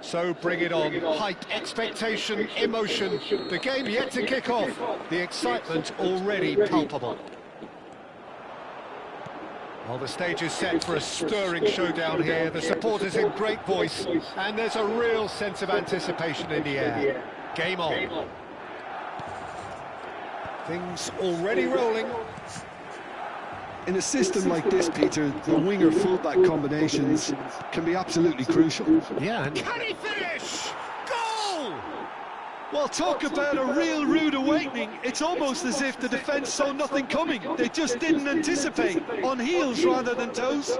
So bring it on. Hype, expectation, emotion. The game yet to kick off. The excitement already palpable. Well, the stage is set for a stirring showdown here. The supporters in great voice, and there's a real sense of anticipation in the air. Game on. Things already rolling. In a system like this, Peter, the winger-fullback combinations can be absolutely crucial. Yeah, and can he finish? Goal! Well, talk about a real rude awakening. It's almost as if the defence saw nothing coming. They just didn't anticipate, on heels rather than toes.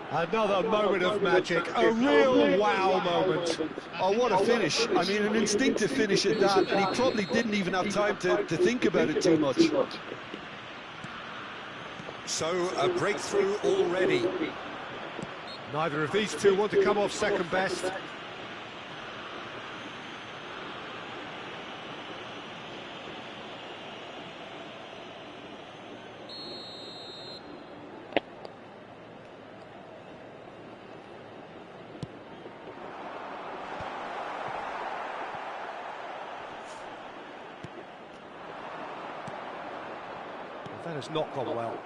Another moment of magic, a real wow moment. Oh, what a finish. I mean, an instinctive finish at that, and he probably didn't even have time to think about it too much. So, a breakthrough already. Neither of these two want to come off second best. That has not gone well.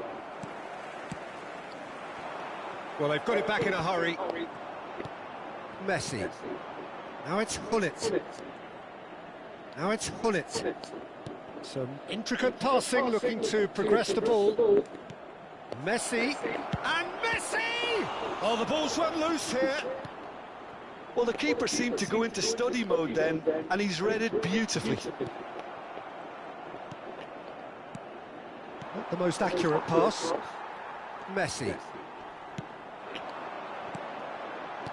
Well, they've got it back in a hurry. Messi. Now it's Hullet. Now it's Hullet. Some intricate passing, looking to progress the ball. Messi. And Messi! Oh, the ball's run loose here. Well, the keeper seemed to go into study mode then, and he's read it beautifully. Not the most accurate pass. Messi.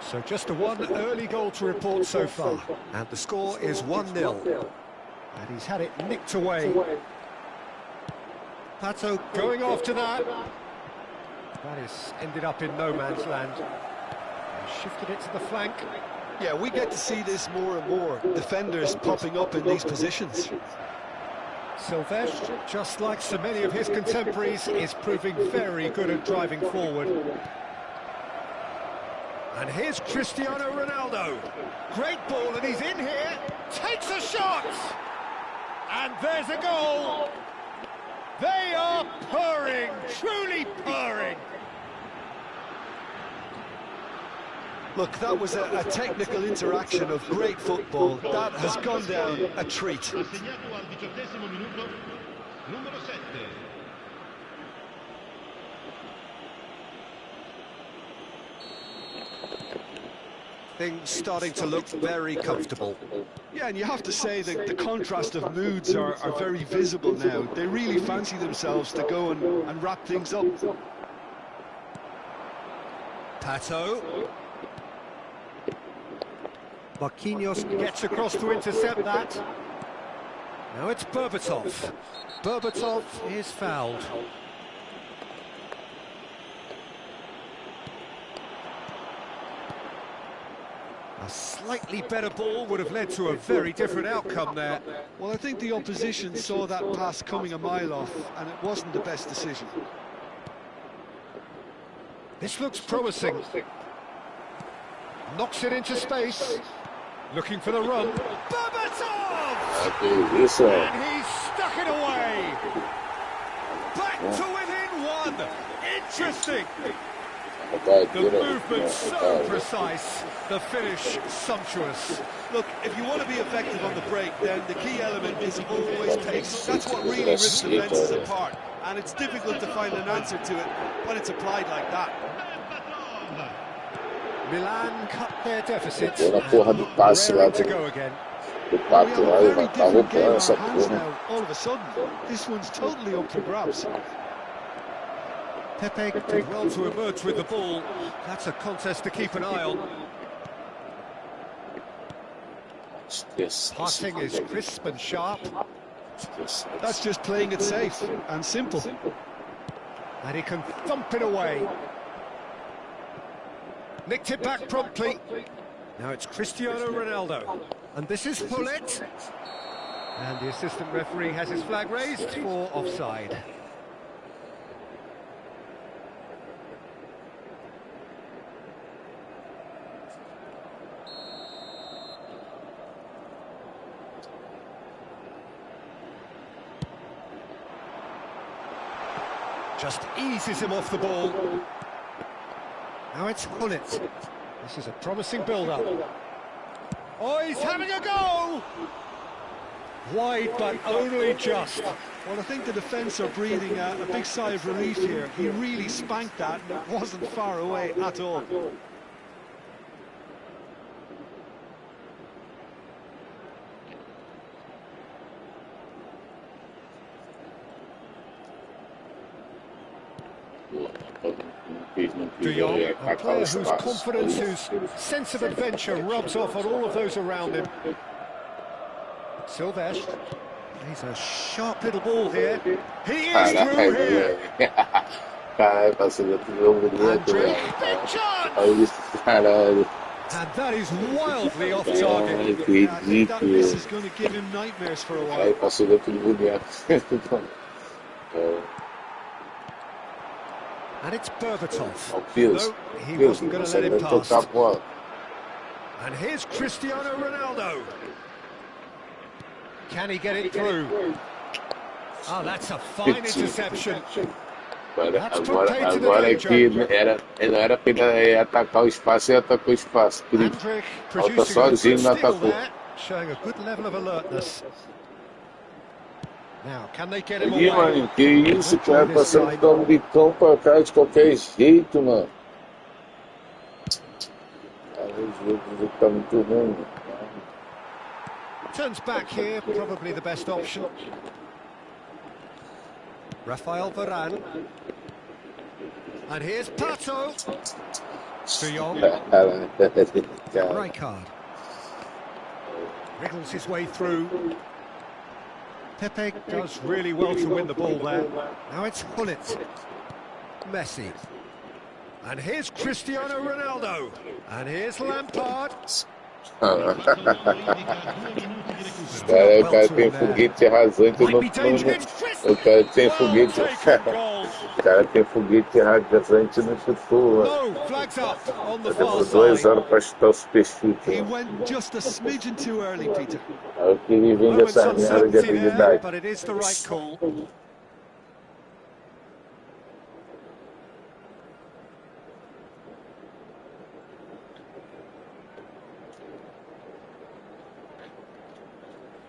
So just a one early goal to report so far. And the score is 1-0. And he's had it nicked away. Pato going after that. That is ended up in no man's land. He shifted it to the flank. Yeah, we get to see this more and more. Defenders popping up in these positions. Silvestre, just like so many of his contemporaries, is proving very good at driving forward. And here's Cristiano Ronaldo. Great ball, and he's in here. Takes a shot! And there's a goal. They are purring, truly purring. Look, that was a technical interaction of great football. That has gone down a treat. Things starting to look very comfortable. Yeah, and you have to say that the contrast of moods are very visible now. They really fancy themselves to go and wrap things up. Pato. Marquinhos gets across to intercept that. Now it's Berbatov. Berbatov is fouled. A slightly better ball would have led to a very different outcome there. Well, I think the opposition saw that pass coming a mile off, and it wasn't the best decision. This looks promising. Knocks it into space. Looking for the run. Berbatov! And he's stuck it away. Back to within one. Interesting. The movement so precise, the finish sumptuous. Look, if you want to be effective on the break, then the key element is always pace. That's what really rips defences apart, and it's difficult to find an answer to it when it's applied like that. Milan cut their deficit Buona porra do passe lá to go again. do Pato lá e tá roubando essa porra. All of a sudden, this one's totally up for grabs. Pepe did well to emerge with the ball. That's a contest to keep an eye on. Passing is crisp and sharp. That's just playing it safe and simple. And he can thump it away. Nicked it back promptly. Now it's Cristiano Ronaldo. And this is Hullet. And the assistant referee has his flag raised for offside. Just eases him off the ball. Now it's Hullet. This is a promising build-up. Oh, he's having a go! Wide, but only just. Well, I think the defence are breathing a big sigh of relief here. He really spanked that, and it wasn't far away at all. De Jong, a player whose confidence, whose sense of adventure rubs off on all of those around him. Silvestre, he's a sharp little ball here. He is through here. Caralho, passou dentro do jogo bonito, velho. Olha isso, caralho. And that is wildly off target. I think that miss is going to give him nightmares for a while. Aí passou dentro do bonito. And it's Berbatov. Pius, No, he wasn't going to let him pass. tocar a bola. And here's Cristiano Ronaldo. Can he get it through? Oh, that's a fine interception. Agora é que não era para ele atacar o espaço, ele atacou o espaço. Falta sozinho, não atacou. Showing a good level of alertness. Now, can they get him E, away? mano, que isso, cara, passando como de cão pra cá de qualquer jeito, mano. O jogo tá muito ruim. Turns back here, probably the best option. Rafael Varane. And here's Pato. De Jong. Rijkaard. Wriggles his way through. Pepe does really well to win the ball there. Now it's Hullet. Messi. And here's Cristiano Ronaldo. And here's Lampard. O cara tem foguete rasante no... O cara tem foguete... O cara tem foguete rasante no chutou. Levou 2 anos para chutar o super chute. He went just a smidgen too early, Peter. É o que ele vem dessa merda de habilidade. But it is the right call.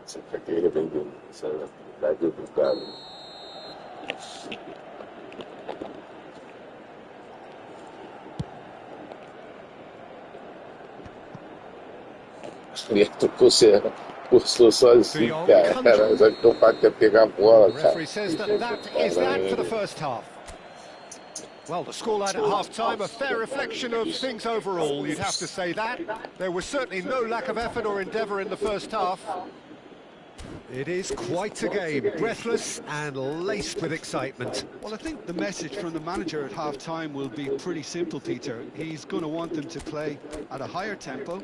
Essa carteira vem dessa habilidade do cara. Ele postou sozinho, cara. Só que o fato é pegar a bola, cara. Well, the scoreline at half-time, a fair reflection of things overall, you'd have to say that. There was certainly no lack of effort or endeavour in the first half. It is quite a game, breathless and laced with excitement. Well, I think the message from the manager at half-time will be pretty simple, Peter. He's going to want them to play at a higher tempo,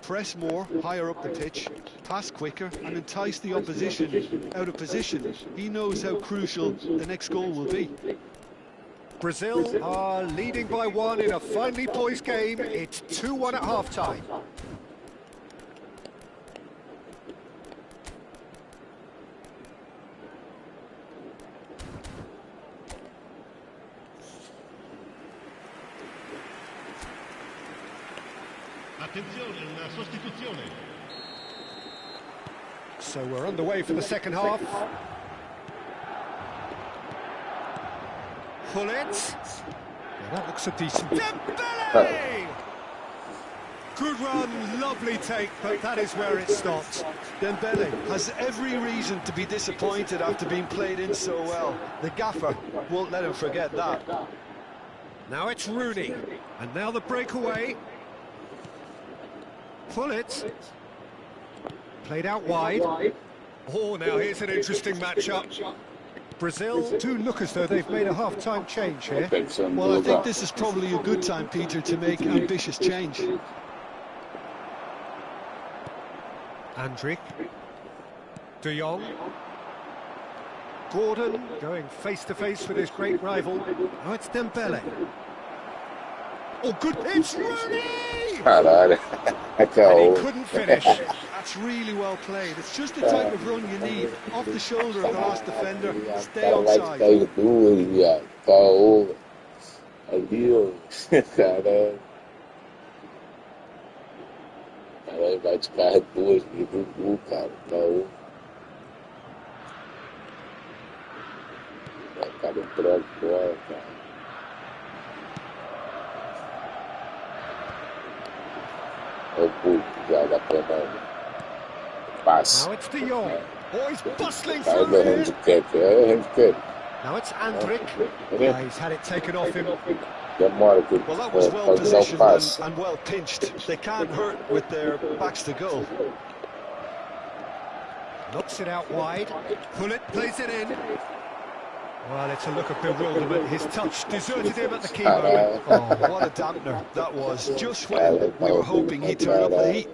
press more, higher up the pitch, pass quicker and entice the opposition out of position. He knows how crucial the next goal will be. Brazil are leading by 1 in a finely poised game. It's 2-1 at half-time. So we're underway for the second half. Hullet. Yeah, that looks a decent... Dembele! Good run, lovely take, but that is where it stopped. Dembele has every reason to be disappointed after being played in so well. The gaffer won't let him forget that. Now it's Rooney, and now the breakaway. Hullet. Played out wide. Oh, now here's an interesting matchup. Brazil do look as though they've made a half-time change here. Well, I think this is probably a good time, Peter, to make ambitious change. Andrik. De Jong. Gordon going face-to-face with his great rival. Now it's Dembele. Oh, good pitch, Rooney! Caralho, and he couldn't finish. That's really well played. It's just the type of run you need. Off the shoulder of the last defender, stay on side. Caô. Ali, ó. Cara. Cara, vai de carro duas, livro gol, cara. Caô. Cara, droga agora, cara. É o gol que joga a pena. Passe. Now it's De Jong. Oh, he's bustling Cara, through é here. handicap, é handicap. Now it's Andrik. He's had it taken off him. Demora que Well, that was well pode dar o positioned passe. and well pinched. They can't hurt with their backs to goal. Knocks it out wide. Pull it, plays it in. Well, it's a look of bewilderment. His touch deserted him at the key moment. Oh, what a dampener that was. Just when we were hoping he'd turn up the heat.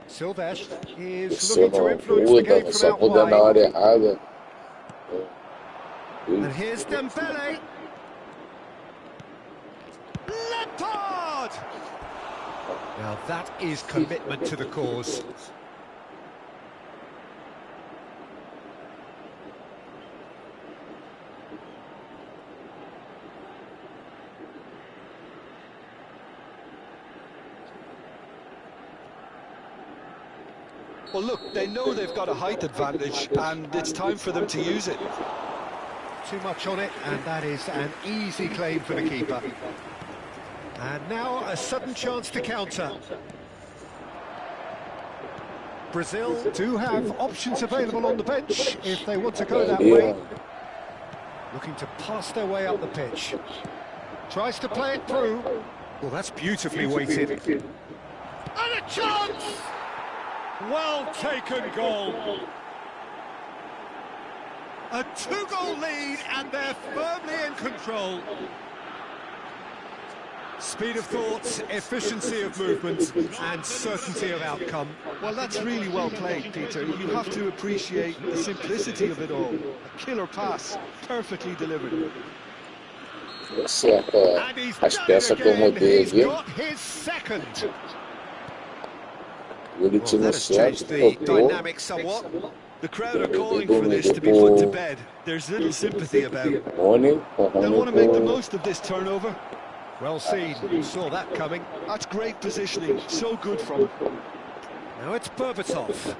Silvesh is Você looking to não influence the muda, game só from out muda na wide. hora errada. And here's Dembele. Lampard! Now that is commitment to the cause. Well, look, they know they've got a height advantage, and it's time for them to use it. Too much on it, and that is an easy claim for the keeper. And now a sudden chance to counter. Brazil do have options available on the bench if they want to go that way. Looking to pass their way up the pitch. Tries to play it through. Well, that's beautifully weighted. And a chance! Well taken goal. A two-goal lead, and they're firmly in control. Speed of thought, efficiency of movement, and certainty of outcome. Well, that's really well played, Peter. You have to appreciate the simplicity of it all. A killer pass, perfectly delivered. Acerta And he's as done peças it que eu again. mudei He's aqui. got his second. Ele Well, tira that o has changed certo, the tocou. dynamic somewhat. The crowd are calling for this to be put to bed. There's little sympathy about it. Rony, They'll want to make the most of this turnover. Well seen, saw that coming. That's great positioning, so good from him. Now it's Berbatov.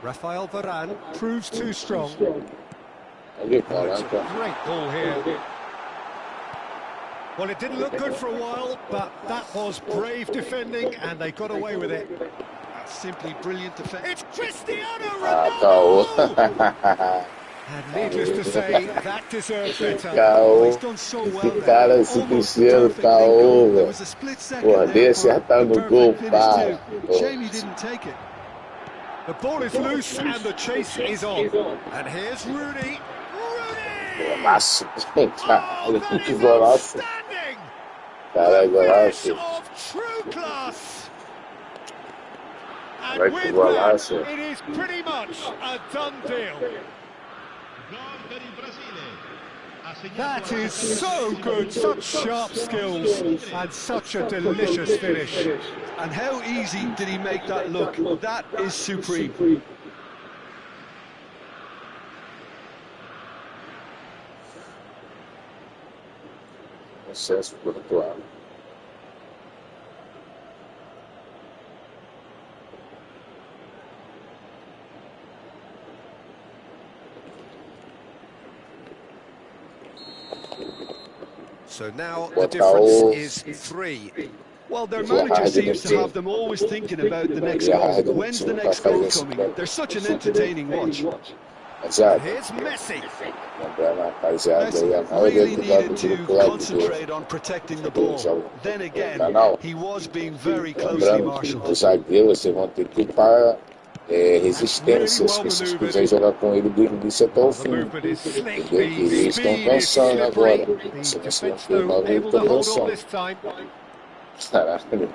Rafael Varane proves too strong. Ali, It's a caraca. great ball here. Well, it didn't look good for a while, but that was brave defending, and they got away with it. That's simply brilliant defence. It's Cristiano Caô. Ronaldo! And needless to say, that deserved better. Oh, Caô. he's done so well Que there. cara, esse Almost bicheiro, perfect link caô, up. There velho. was a split second Porra, there dei for acertar the no perfect gol, finish para. too. Shame he didn't take it. The ball is loose and the chase is on. And here's Rooney. Rooney! Golaço. Oh, Cara, that que is golaço. outstanding! Cara, A flash golaço. of true class. And Vai que with golaço. that, it is pretty much a done deal. That is so good, such sharp skills and such a delicious finish. And how easy did he make that look? That is supreme. Sucesso por outro lado. So now the difference is 3. Well, their manager seems to have them always thinking about the next goal. When's the next goal coming? They're such an entertaining watch. Rapaziada, Here's Messi. lembrando, rapaziada, Messi aí a maioria really do needed lado to do clube concentrate on protecting the ball. Then again, he was being very closely lembrando que marshalled. os zagueiros vocês vão ter que ir para resistência, se vocês quiserem jogar com ele do início até o The fim. movement is slick, Entendeu? the Eles estão speed is cansando agora. slippery. Se The você não defence, for though, bagulho, able to estão hold on cansando. this time. Caralho.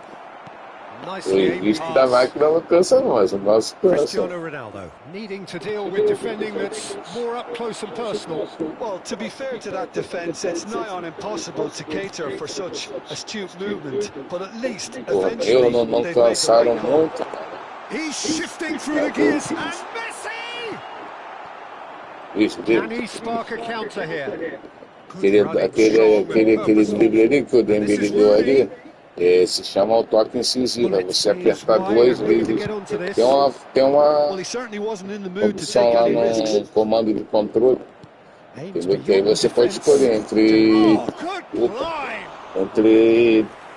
O Nicely aimed início da pass. máquina não cansa mais, o nosso cansa. Cristiano Ronaldo needing to deal with defending that's more up close and personal. Well, to be fair to that defence, it's nigh on impossible to cater for such astute movement, but at least Porra, eventually não they've made the cansaram right call. muito. He's shifting through the gears, and Messi! Isso, Can he spark a counter here? Aquele drible ali que o Dembélé deu ali, se chama o toque incisivo. É você apertar duas vezes. Tem uma opção lá no comando de controle, entendeu? Que aí você pode escolher entre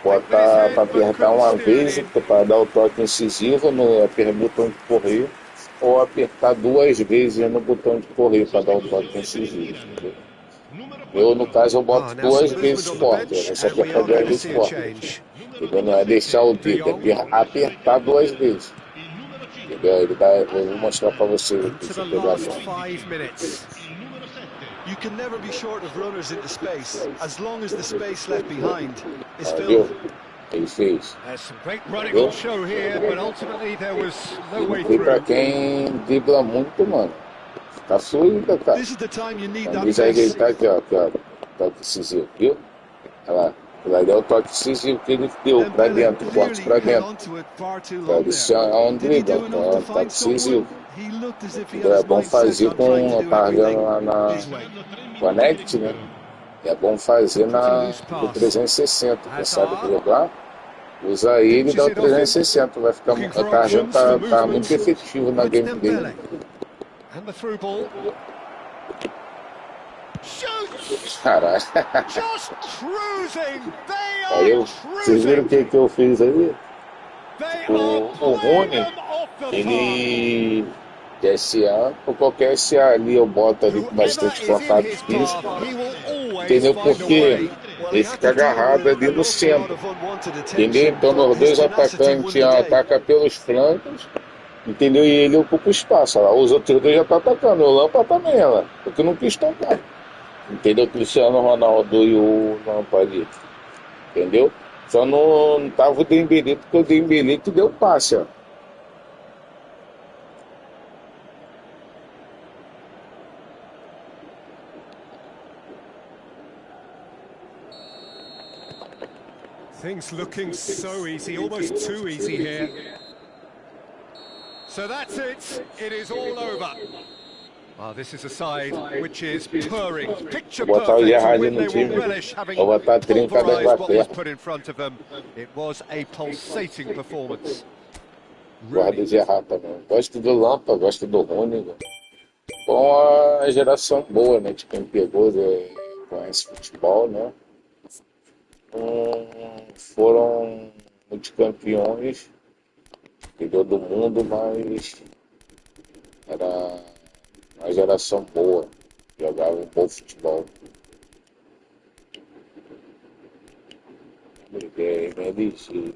botar para apertar uma vez para dar o toque incisivo no botão de correr, ou apertar duas vezes no botão de correr para dar o toque incisivo. Entendeu? Eu, no caso, eu boto duas vezes forte. Você apertar duas vezes forte. Entendeu? Não é deixar o dedo, é apertar duas vezes. Entendeu? Eu vou mostrar para você. You can never be short of runners into space, as long as the space left behind is Entendeu? filled. Ele fez. There's some great running on show here, but ultimately there was no way E pra through. quem dribla muito, mano, tá fluida, cara. This is the time you need that Diz aí que ele pace. tá aqui, ó, toque decisivo, viu? Olha lá. Ele é o toque decisivo que ele deu pra dentro, forte pra dentro. Isso é um drible, é um toque decisivo. É bom fazer com a carga lá na Connect, né? É bom fazer no 360. Quem sabe driblar, usa ele e dá o 360. Vai ficar, a carga tá muito efetivo na gameplay. And the through ball. Caralho. Just cruising. Aí vocês viram o que eu fiz aí? O Rony, ele SA, ou qualquer SA ali, eu boto ali com bastante contato físico. Entendeu? Porque ele fica agarrado ali no centro. Entendeu? Então os dois atacantes atacam pelos flancos. Entendeu? E ele ocupa o espaço. Lá. Os outros dois já estão atacando. O Lampa também, ela. Porque não quis tocar. Entendeu? O Cristiano Ronaldo e o Lampa ali. Entendeu? Só não tava o Dembélé, porque o Dembélé que deu passe, ó. Things looking so easy, almost too easy here. So that's it. It is all over. Well, this is a side which is purring, picture perfect, when they will relish having pulverized what was put in front of them. It was a pulsating performance. Guarda de errar também. Gosto do Lampa, gosto do Rony. Bom, a geração boa, né? De quem pegou, conhece futebol, né? Foram multicampeões, entendeu? Do mundo, mas era uma geração boa, jogava um bom futebol. MLG.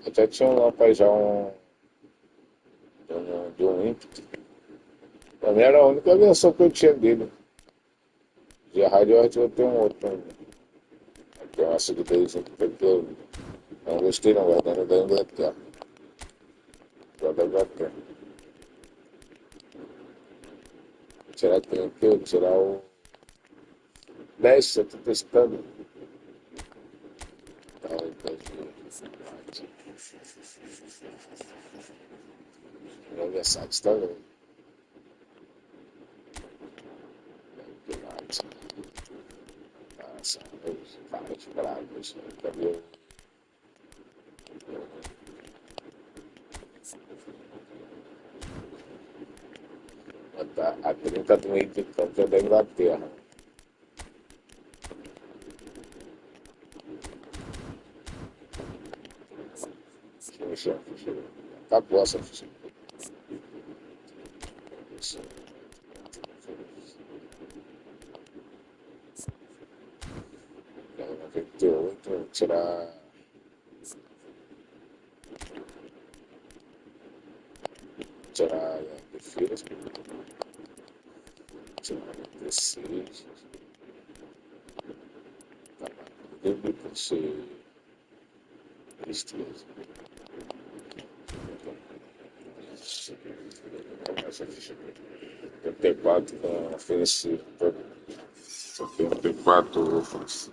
Eu já tinha um rapaz já de um ímpeto. Pra mim era a única versão que eu tinha dele. De rádio eu tenho um outro também. Tem uma seguidorzinha que eu não gostei não, guardando da Inglaterra. Da Inglaterra. Tirar que tem aqui, eu tirar o 10, eu tô testando. Meu versátil está vendo. Nossa, caras bravos. Cadê? A 30 do meio de campo é da Inglaterra. Acabou essa ficha. Então, 98, vou tirar. Tirar defesa. Tirar 16. Tá, deve ser tristeza. Essa ficha aqui. 34 com ofensivo. 74 ufos.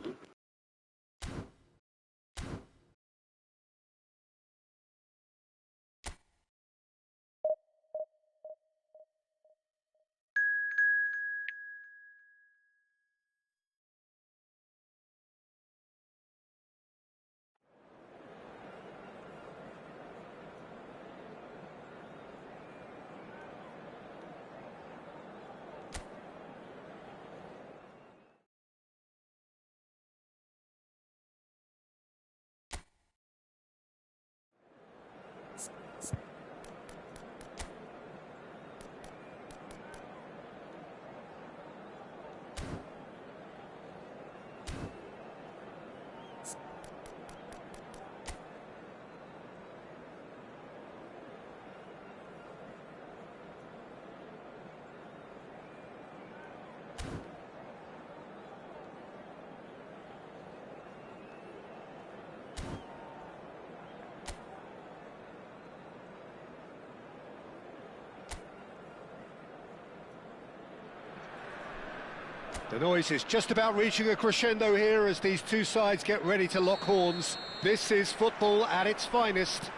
The noise is just about reaching a crescendo here as these two sides get ready to lock horns. This is football at its finest.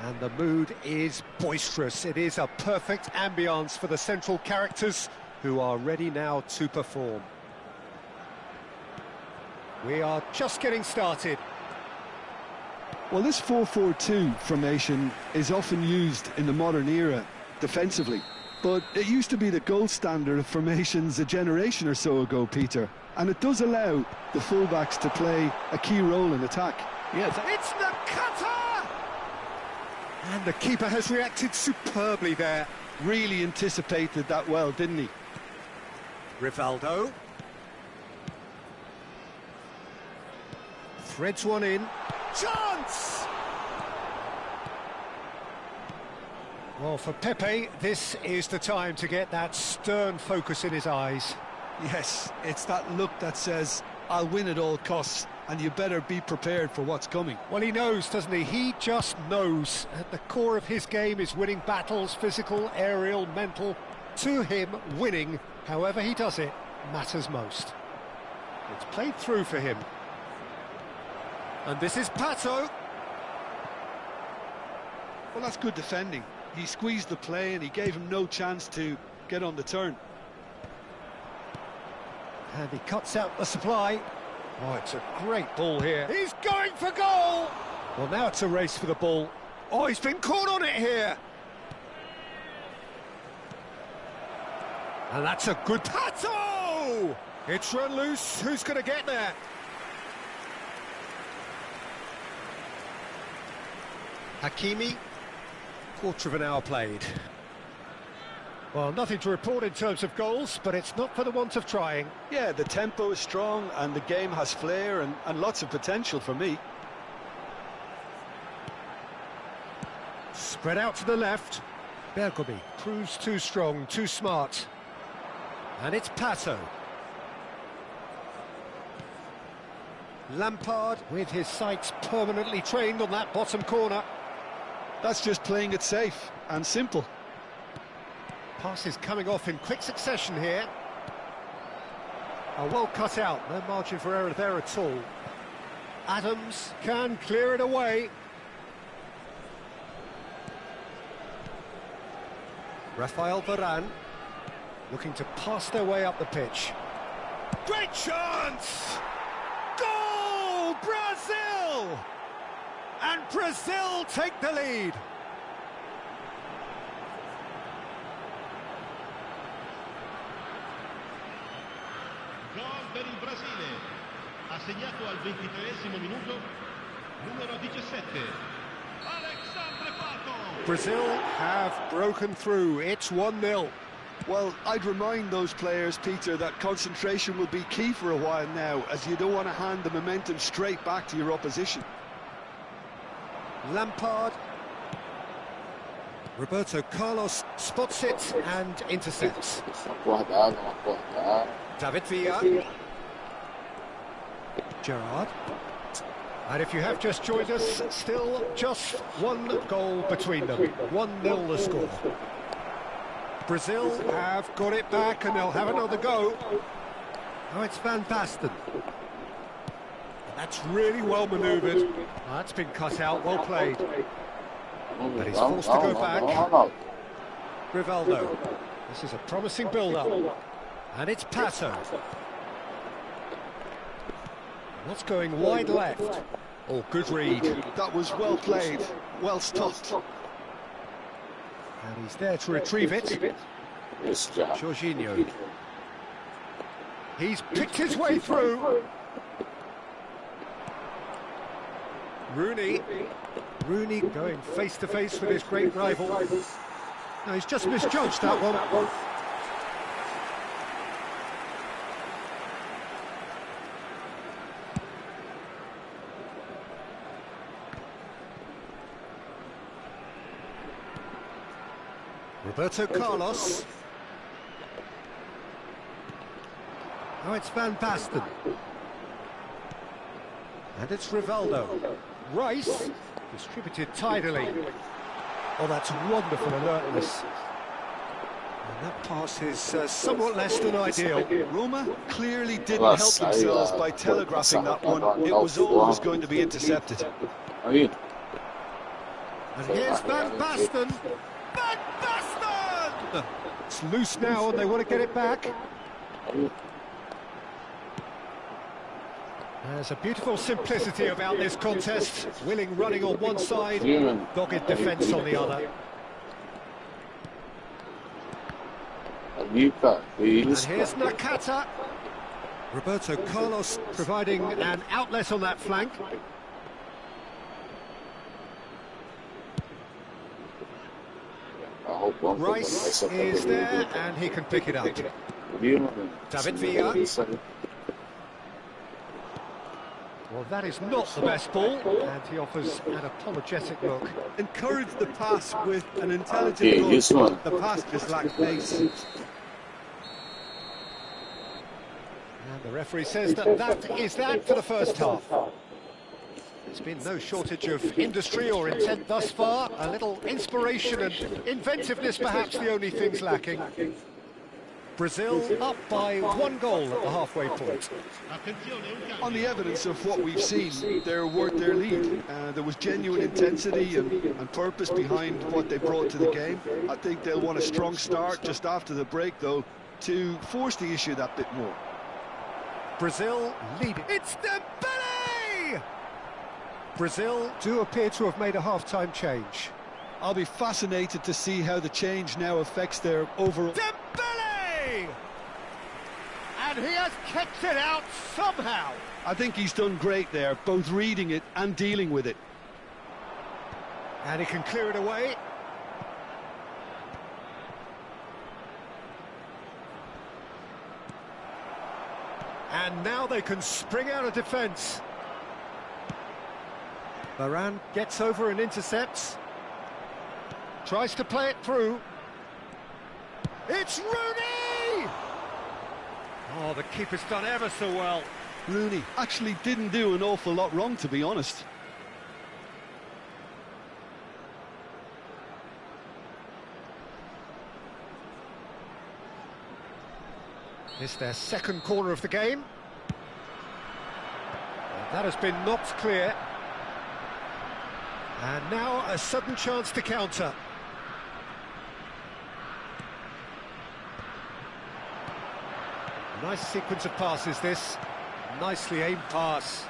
And the mood is boisterous. It is a perfect ambience for the central characters who are ready now to perform. We are just getting started. Well, this 4-4-2 formation is often used in the modern era defensively. But it used to be the gold standard of formations a generation or so ago, Peter. And it does allow the fullbacks to play a key role in attack. Yes, it's the cutter! And the keeper has reacted superbly there. Really anticipated that well, didn't he? Rivaldo. Threads one in. Chance! Well, for Pepe, this is the time to get that stern focus in his eyes. Yes, it's that look that says, I'll win at all costs, and you better be prepared for what's coming. Well, he knows, doesn't he? He just knows. At the core of his game is winning battles, physical, aerial, mental. To him, winning, however he does it, matters most. It's played through for him. And this is Pato. Well, that's good defending. He squeezed the play and he gave him no chance to get on the turn. And he cuts out the supply. Oh, it's a great ball here. He's going for goal! Well, now it's a race for the ball. Oh, he's been caught on it here. And that's a good Pato! It's run loose. Who's going to get there? Hakimi. Quarter of an hour played. Well, nothing to report in terms of goals, but it's not for the want of trying. Yeah, the tempo is strong and the game has flair and lots of potential for me. Spread out to the left. Bergomi proves too strong, too smart. And it's Pato. Lampard with his sights permanently trained on that bottom corner. That's just playing it safe and simple. Passes coming off in quick succession here. Well cut out, no margin for error there at all. Adams can clear it away. Rafael Varane looking to pass their way up the pitch. Great chance! Goal! Brazil! And Brazil take the lead. Gol per il Brasile, assegnato al 23esimo minuto, numero 17, Alexandre Pato. Brazil have broken through, it's 1-0. Well, I'd remind those players, Peter, that concentration will be key for a while now, as you don't want to hand the momentum straight back to your opposition. Lampard. Roberto Carlos spots it and intercepts. David Villa. Gerrard. And if you have just joined us, still just one goal between them. 1-0 the score. Brazil have got it back and they'll have another go. Oh, it's Van Basten. That's really well manoeuvred. Oh, that's been cut out, well played. But he's forced to go back. Rivaldo. This is a promising build-up. And it's Pato. That's going wide left. Oh, good read. That was well played, well stopped. And he's there to retrieve it. Jorginho. He's picked his way through. Rooney going face to face with his great rival. No, he's just misjudged that one. Roberto Carlos. Now it's Van Basten. And it's Rivaldo. Rice, distributed tidily. Oh, that's wonderful alertness. And that pass is somewhat less than ideal. Roma clearly didn't help themselves by telegraphing that one. It was always going to be intercepted. And here's Van Basten. Van Basten! It's loose now and they want to get it back. There's a beautiful simplicity about this contest. Willing running on one side, dogged defence on the other. And here's Nakata. Roberto Carlos providing an outlet on that flank. Rice is there and he can pick it up. David Villa. Well, that is not the best ball, and he offers an apologetic look. Encourage the pass with an intelligent run. The pass just lacked pace. And the referee says that is that for the first half. There's been no shortage of industry or intent thus far. A little inspiration and inventiveness, perhaps the only things lacking. Brazil up by 1 goal at the halfway point. On the evidence of what we've seen, they're worth their lead. There was genuine intensity and purpose behind what they brought to the game. I think they'll want a strong start just after the break, though, to force the issue that bit more. Brazil leading. It's Dembele! Brazil do appear to have made a half-time change. I'll be fascinated to see how the change now affects their overall... Dembele! And he has kept it out somehow. I think he's done great there, both reading it and dealing with it. And he can clear it away. And now they can spring out of defence. Varane gets over and intercepts. Tries to play it through. It's Rooney! Oh, the keeper's done ever so well. Rooney actually didn't do an awful lot wrong, to be honest. It's their second corner of the game. That has been knocked clear. And now a sudden chance to counter. Nice sequence of passes, this. Nicely aimed pass.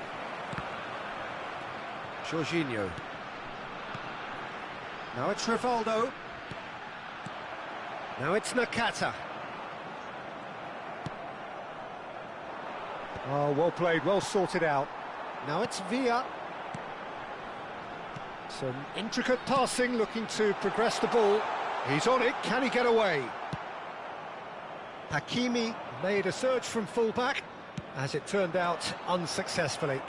Jorginho. Now it's Rivaldo. Now it's Nakata. Oh, well played, well sorted out. Now it's Villa. Some intricate passing, looking to progress the ball. He's on it, can he get away? Hakimi made a surge from full-back, as it turned out unsuccessfully.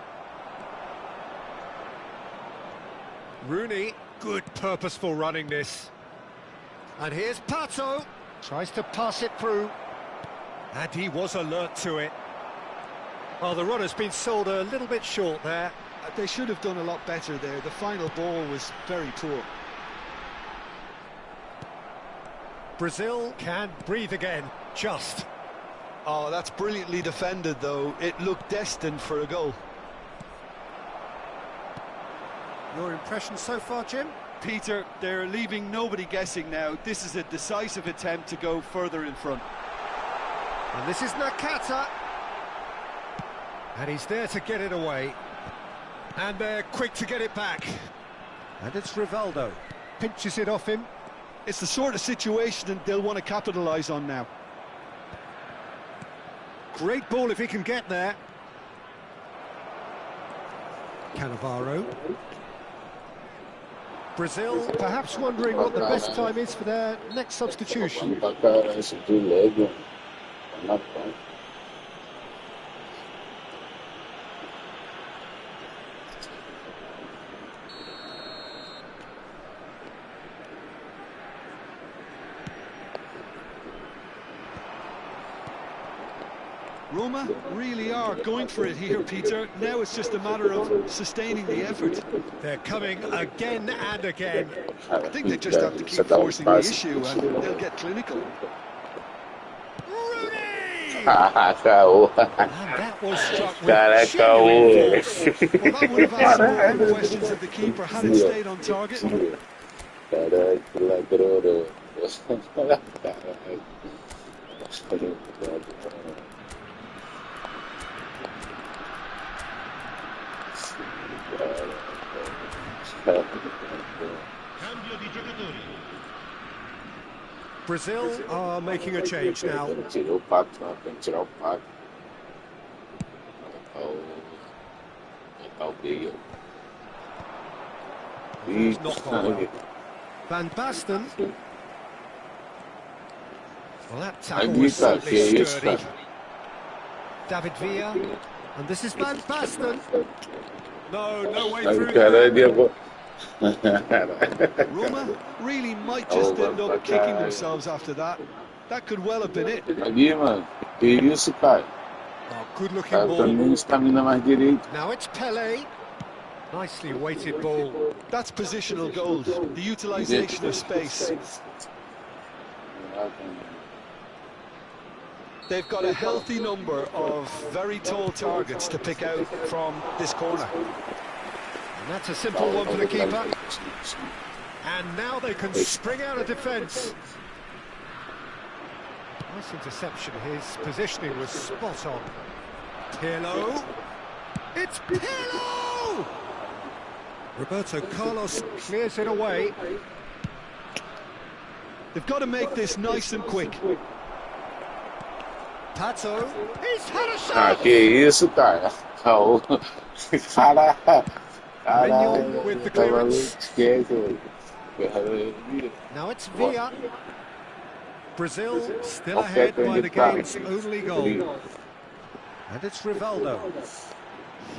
Rooney, good purposeful running this. And here's Pato, tries to pass it through. And he was alert to it. Well, the runner's been sold a little bit short there. They should have done a lot better there. The final ball was very poor. Brazil can breathe again, just. Oh, that's brilliantly defended, though. It looked destined for a goal. Your impression so far, Jim? Peter, they're leaving nobody guessing now. This is a decisive attempt to go further in front. And this is Nakata. And he's there to get it away. And they're quick to get it back. And it's Rivaldo. Pinches it off him. It's the sort of situation that they'll want to capitalise on now. Great ball if he can get there. Cannavaro. Brazil perhaps wondering what the best time is for their next substitution. Roma really are going for it here, Peter. Now it's just a matter of sustaining the effort. They're coming again and again. I think they just have to keep forcing the issue and they'll get clinical. Rooney! And Caô. that was struck with genuine force. Well, that would have asked more questions of the keeper had it stayed on target. Caralho, que ladrão. Cambio di giocatori. Brazil are making a change now. Tirou o pato, tem que tirar o pato. Botar o Bale. Van Basten. Well, that tackle was certainly sturdy. David Villa. And this is Van Basten. No way through there. Roma really might just end up kicking themselves after that. That could well have been it. Ali, mano. Que isso, cara? Oh, good looking Cara, ball. também estamina mais direito. Now it's Pele. Nicely weighted ball. That's positional gold, the utilisation of space. They've got a healthy number of very tall targets to pick out from this corner. And that's a simple one for the keeper. And now they can spring out of defence. Nice interception. His positioning was spot on. Pirlo. It's Pirlo! Roberto Carlos clears it away. They've got to make this nice and quick. Pato. He's had a shot! Ah, que isso, cara? Caô. Caralho. With the clearance. Esquece. Now it's Villa. Brazil still ahead by the game's only goal. And it's Rivaldo.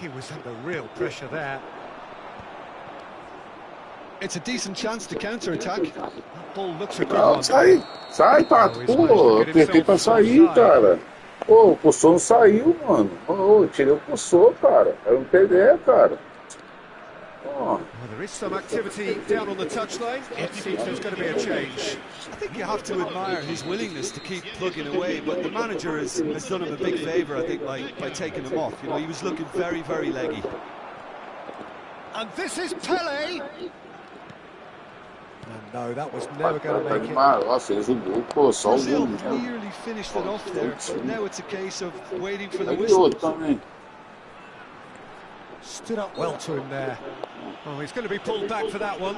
He was under real pressure there. It's a decent chance to counter-attack. That ball looks a good Não, one. sai, Pato. Pô, apertei pra sair, cara. Pô, o Poçô não saiu, mano. Ô, tirei o Poçô, cara. Era um PD, cara. Well, there is some activity down on the touchline. It seems there's going to be a change. I think you have to admire his willingness to keep plugging away, but the manager has done him a big favour, I think, by taking him off. You know, he was looking very, very leggy. And this is Pele. And no, that was never going to make it. Nossa, fez o gol, pô, só o Brazil gol. nearly finished it off there. Now it's a case of waiting for the E whistle. outro também. Stood up well to him there. Oh, he's going to be pulled back for that one.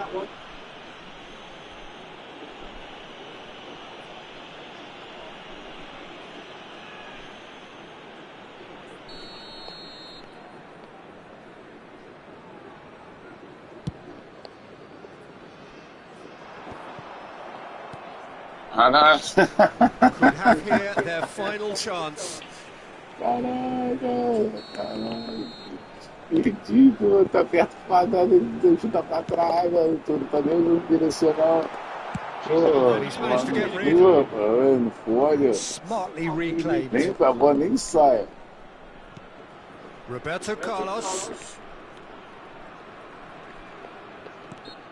Could have here their final chance. Caralho. Ridículo, tá perto pra dar, ele chuta pra trás, mano, tudo tá dentro do direcional. Pô, não folha. Smartly reclaimed. Nem a bola nem sai. Roberto Carlos.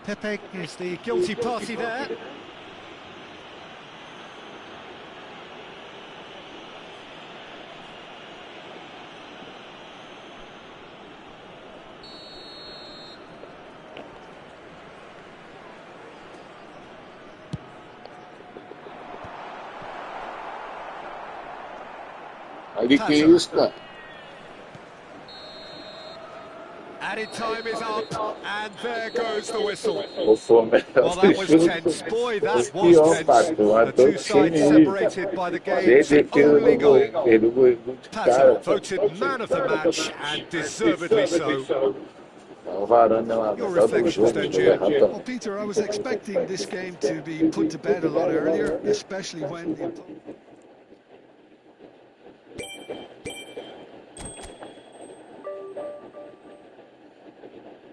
Pepe is the guilty party there. Olha que isso, cara. Added time is up, and there goes the whistle. Well, that was tense. Boy, that was tense. The two sides separated by the game's only goal. Tazo voted man of the match, and deservedly so. Your reflections then, Jim? Well, Peter, I was expecting this game to be put to bed a lot earlier, especially when the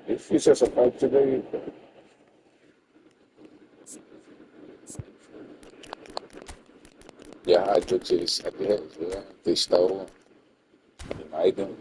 Difícil essa partida aí, cara. E a rádio disse, testar o Maiden.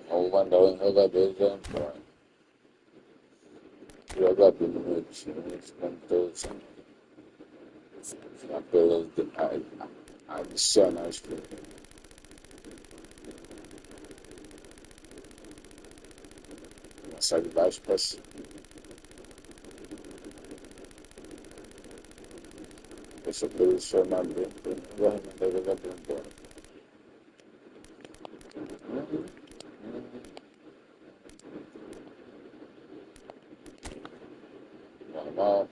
Vamos mandar um jogador já embora. Jogador do meu time, todos apelos adicionais. Começar de baixo para cima. Deixa eu posicionar bem, para não vai mandar o jogador embora. Normal.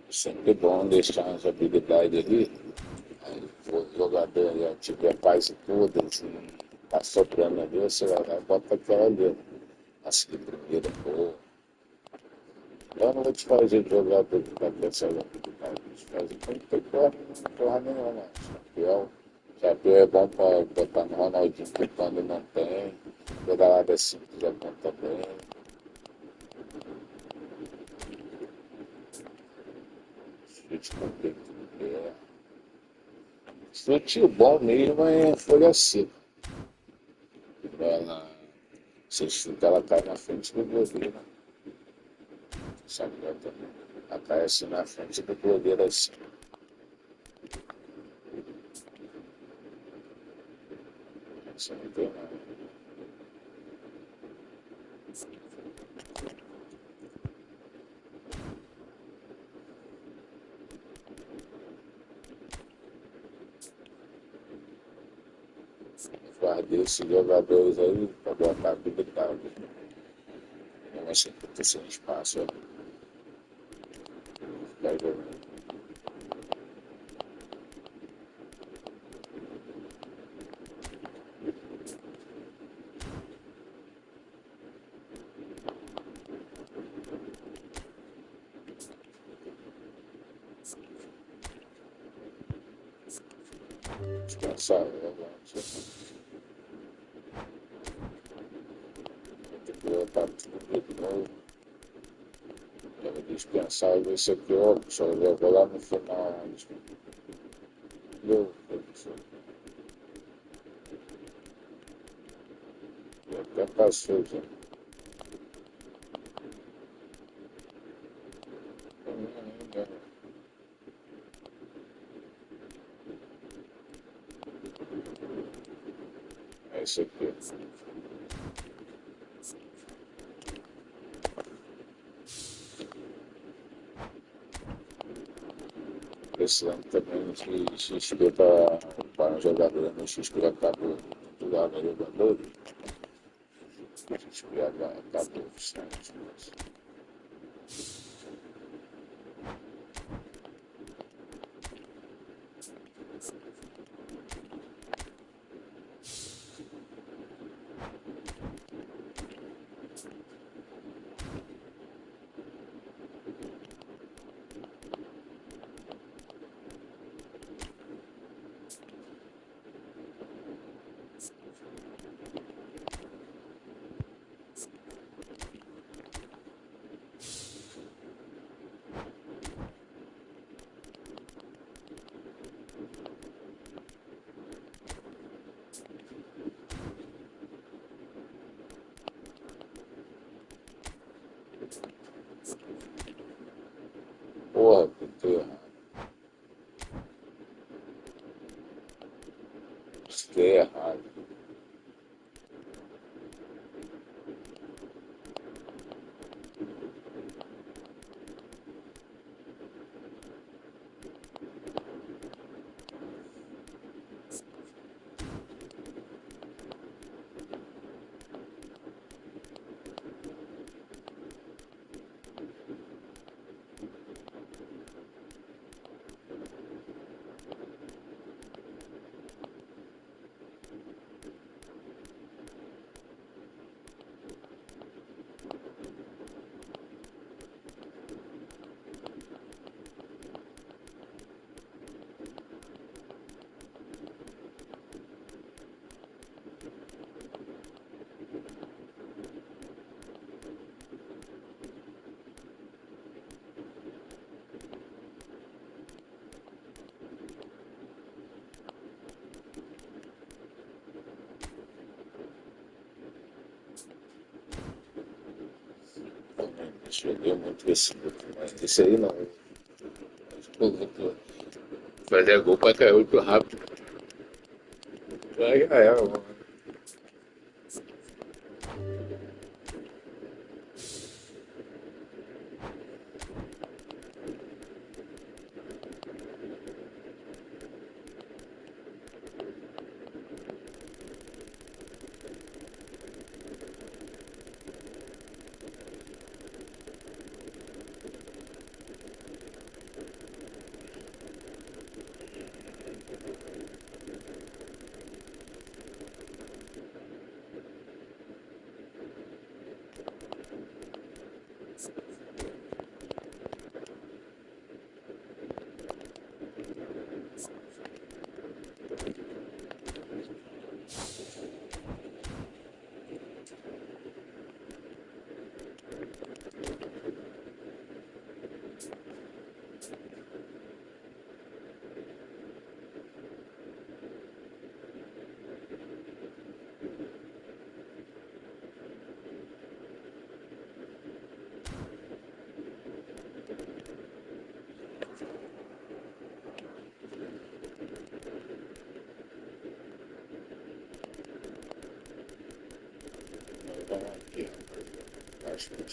Sempre bom deixar as habilidades ali. Aí o jogador já tiver quase todas e tá sobrando ali, você vai lá e bota aquela ali. Nossa, de primeira, boa. Eu não vou te fazer jogador que tá com essa habilidade. Vou te fazer como que porra nenhuma. Chapéu é bom para botar no Ronaldinho que quando não tem. Pedalada simples é bom também. Chute bom mesmo é folha seca. Você chuta, ela cai na frente do goleiro. Sabe também? Ela cai assim na frente do goleiro assim. Isso não tem nada. Guardei esses jogadores aí para botar habilidade. Não vai ser que eu tô sem espaço. Ó. Vai jogando. Descansar, levante. Tem que levantar tudo de novo. Quero descansar e ver se aqui, ó, só eu vou lá no final. Meu Deus. Até passou já. É isso aqui. Precisando também de XP para um jogador no XP acabou do lado do jogador. XP acabou bastante. Porra, que terra. Isso que é errado. Joguei muito esse grupo, mas esse aí não. Fazer gol pra cair muito rápido. Já era, mano. Aqui, acho que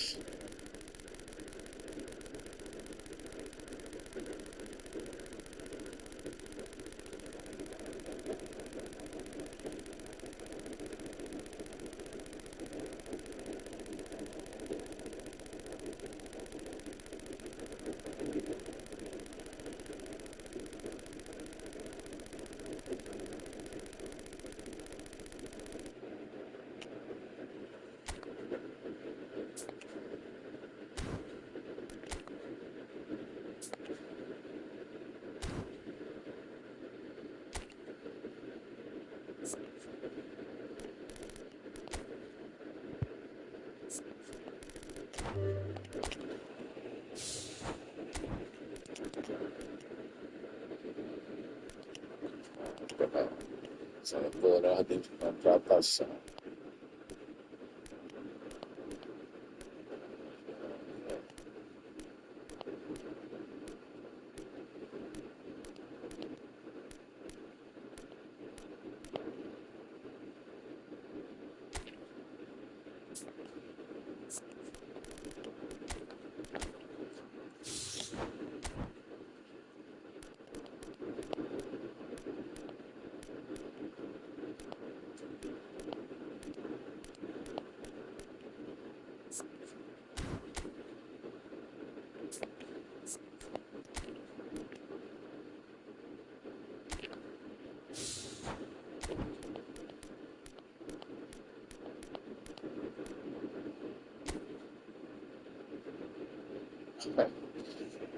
Sai por ordem de contratação.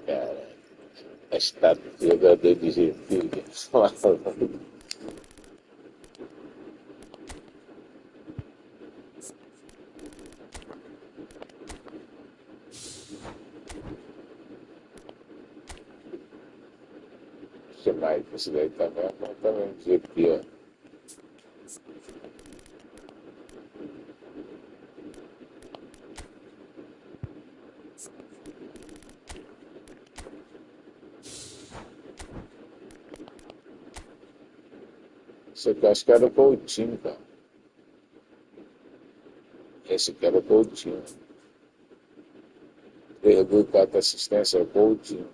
Cara, a estátua do jogador de Getúlio. Que mais? Isso daí também dizer aqui, ó. Esse aqui eu acho que era o Coutinho, cara. Esse aqui era o Coutinho. 3 gols e 4 assistências, é o Coutinho.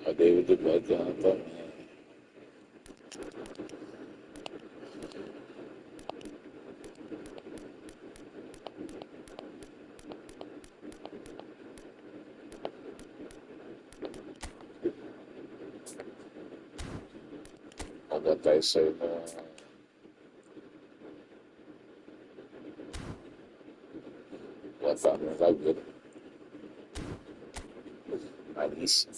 O David Beckham também. Vou botar isso aí no... botar no zagueiro. Malícia.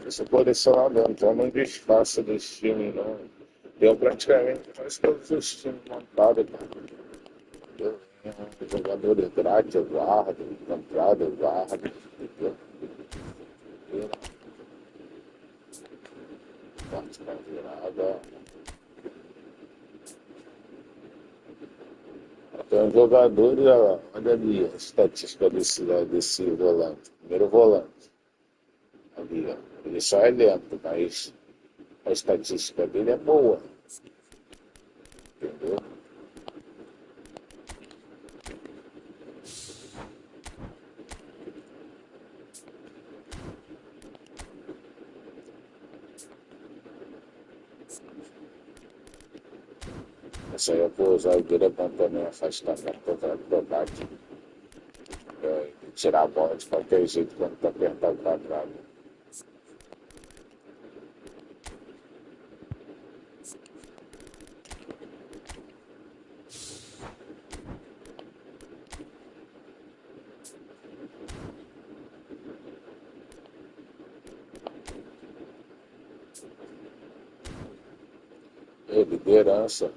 Esse colecionador, então não disfarça dos times, não. Deu praticamente quase todos os times montados, cara. Eu tenho jogadores grátis, eu guardo, comprado, eu guardo, entendeu? Parte com virada. Tem um jogador, olha ali a estatística desse volante, primeiro volante. Ali, ó. Ele só é lento, mas a estatística dele é boa. Entendeu? Essa aí eu vou usar o direção também, afastamento acrobático. Tirar a bola de qualquer jeito quando está apertado para trás. Aí, liderança.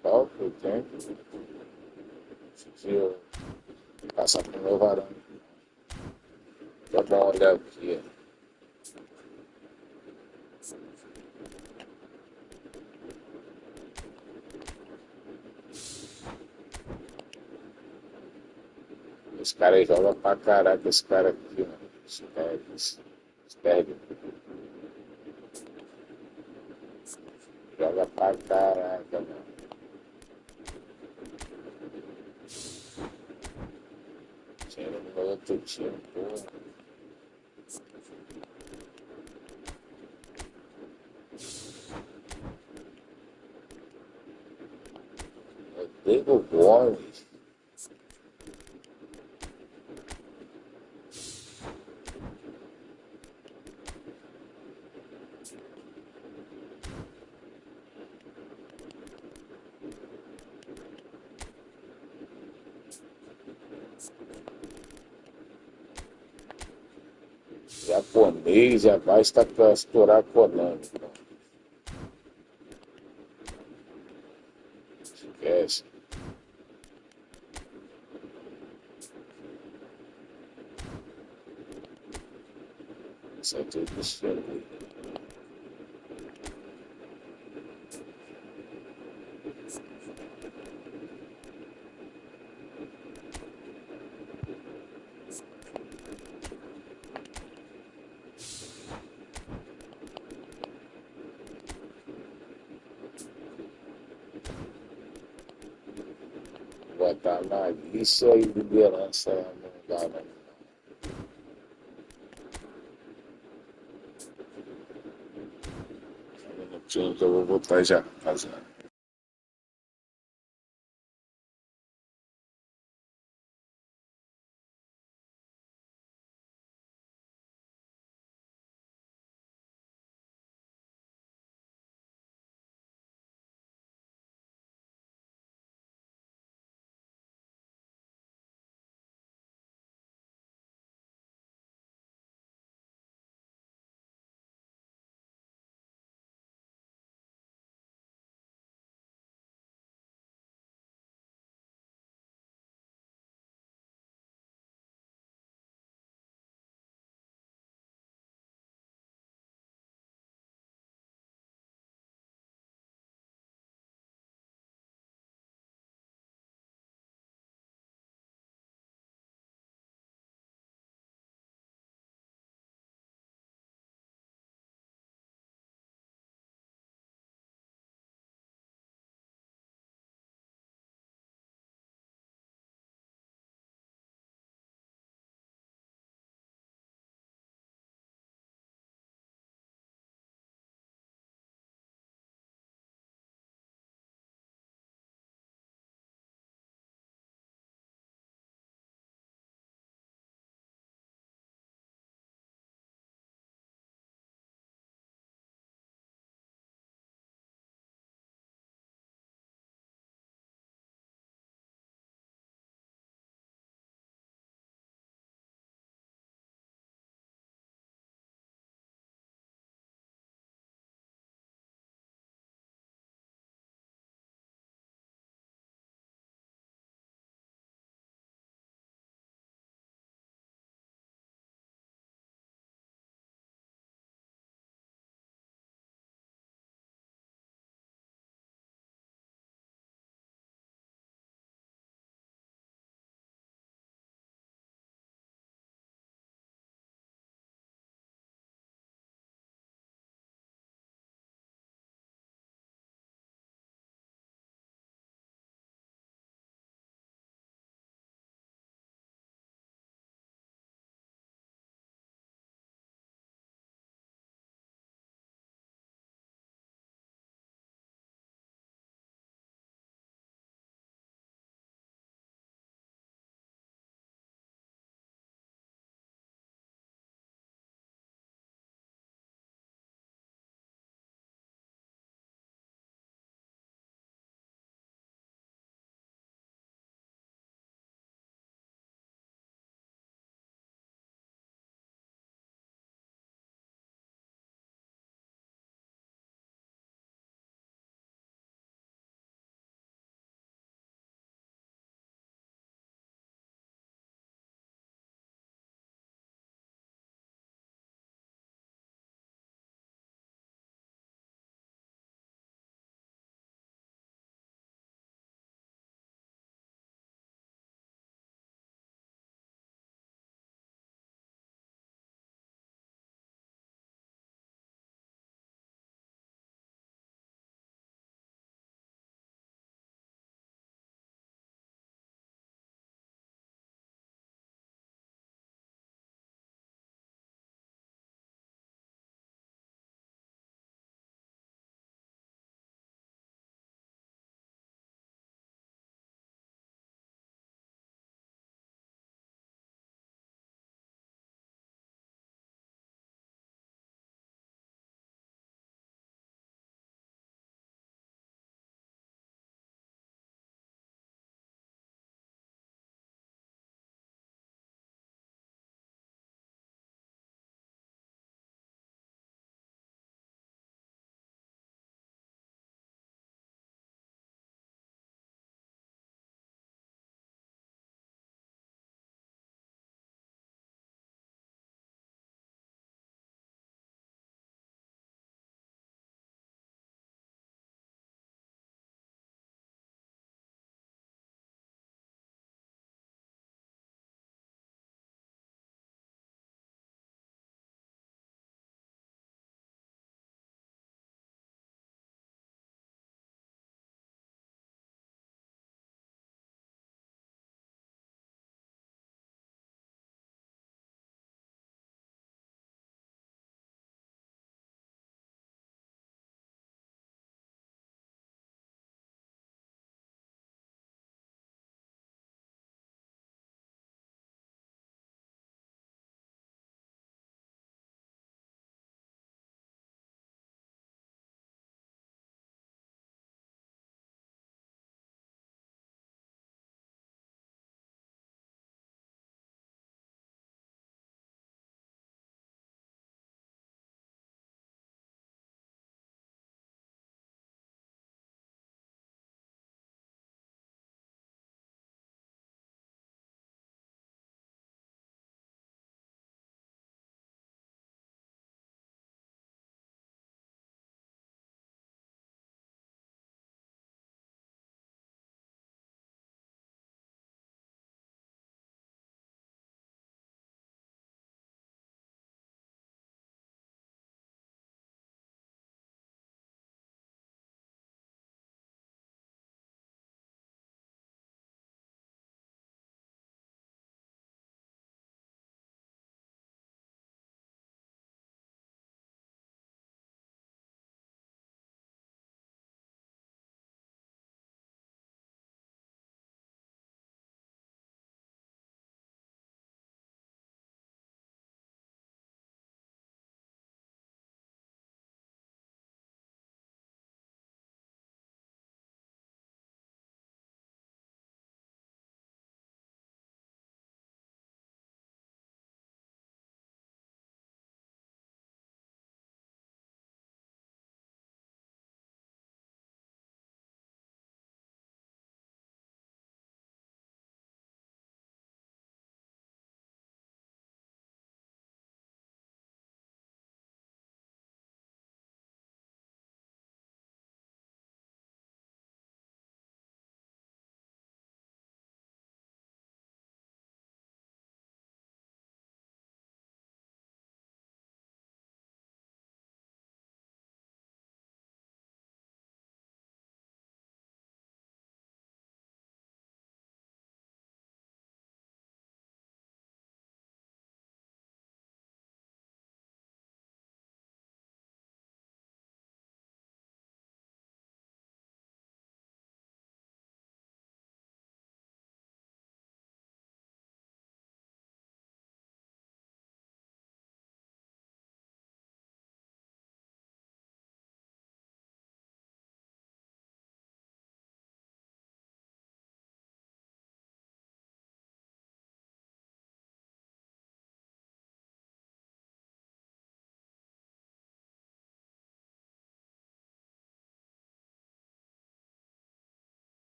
Qual que eu tenho? Deixa eu passar pro meu varão. Vou dar uma olhada aqui. Esse cara aí joga pra caraca, esse cara aqui, mano. Sterling. Joga pra caraca, mano. Tinha no outro time, porra. Rodrigo Gomes. Japonês já basta para estourar a Konami. Esquece. Isso é tudo estranho. Botar malícia e liderança não dá, não. Um minutinho que eu vou botar já, rapaziada.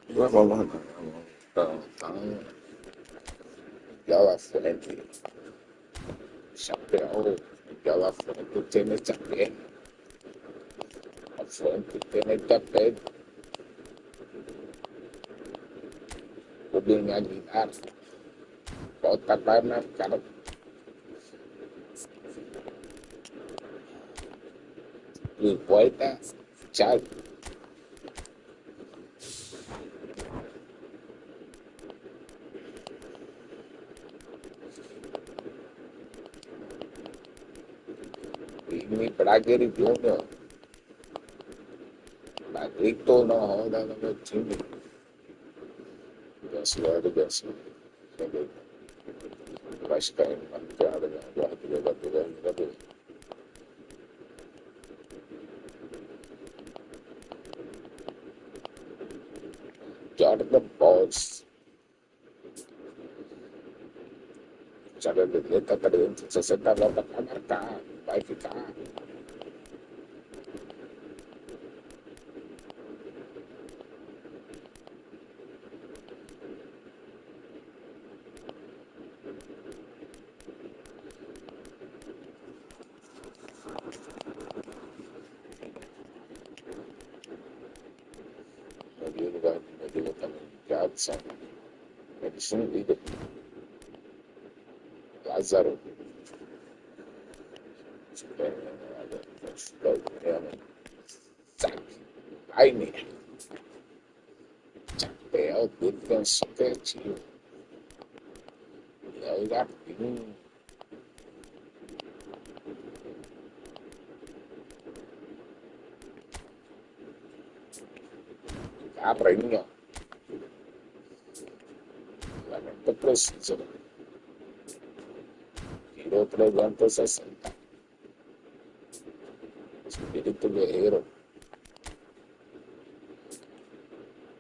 Vamos, então, Miguel à frente, chapéu, Miguel à frente, tem chapéu, à frente, tem chapéu, o bem aguilar, volta para marcar, e volta, tchau. Vini Braguer Júnior, Magrito não roda no meu time. Desce. Vascaíno, marcada, jogador. Jordan POS. Joga de letra para dentro, 60 volta para marcar. Vai ficar. Modelo também. Jadson. Edson líder. Lázaro. Saque. Aine. Chapéu, defensor criativo. E aí, Jardim. Cabrinho. Lamento preciso. Tirou 360. Espírito guerreiro.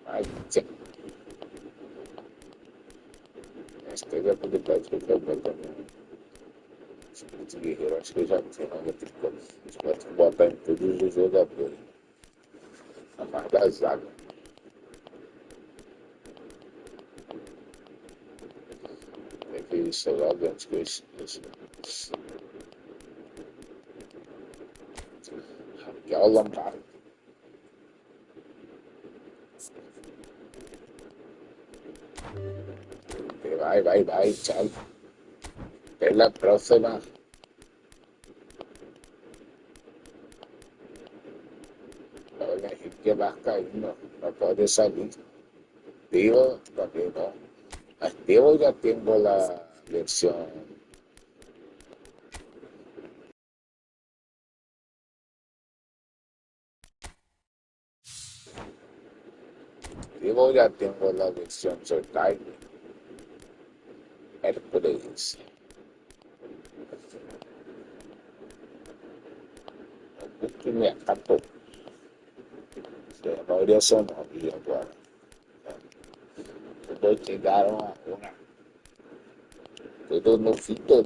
Ai, tchê. Esteve a habilidade que eu trabalho também. Espírito guerreiro, acho que eu já tinha. Vou ter que botar em todos os jogadores. A mais da zaga. Tem que isso logo antes que eu esqueça. Raquel Lombardi. Vai, tchau. Pela próxima. Olha, Henrique Vascaíno. No pode salir. Digo, también no. Digo, ya tengo la versión. Digo, ya tengo la versión Showtime. Hércules. O que me acabou. A maioria são novos agora. Todos chegaram a uma. Tudo novito.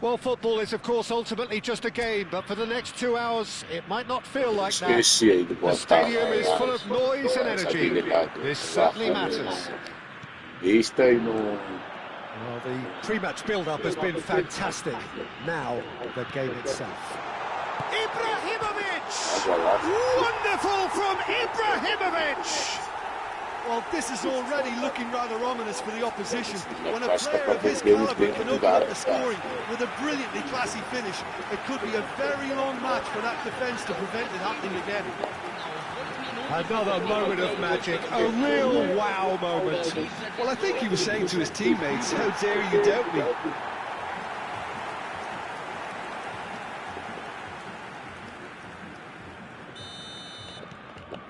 Well, football is, of course, ultimately just a game, but for the next 2 hours, it might not feel like that. The stadium is full of noise and energy. This certainly matters. Well, the pre-match build-up has been fantastic. Now, the game itself. Ibrahimovic! Wonderful from Ibrahimovic! Well, this is already looking rather ominous for the opposition. When a player of his calibre can open up the scoring with a brilliantly classy finish, it could be a very long match for that defence to prevent it happening again. Another moment of magic, a real wow moment. Well, I think he was saying to his teammates, how dare you doubt me?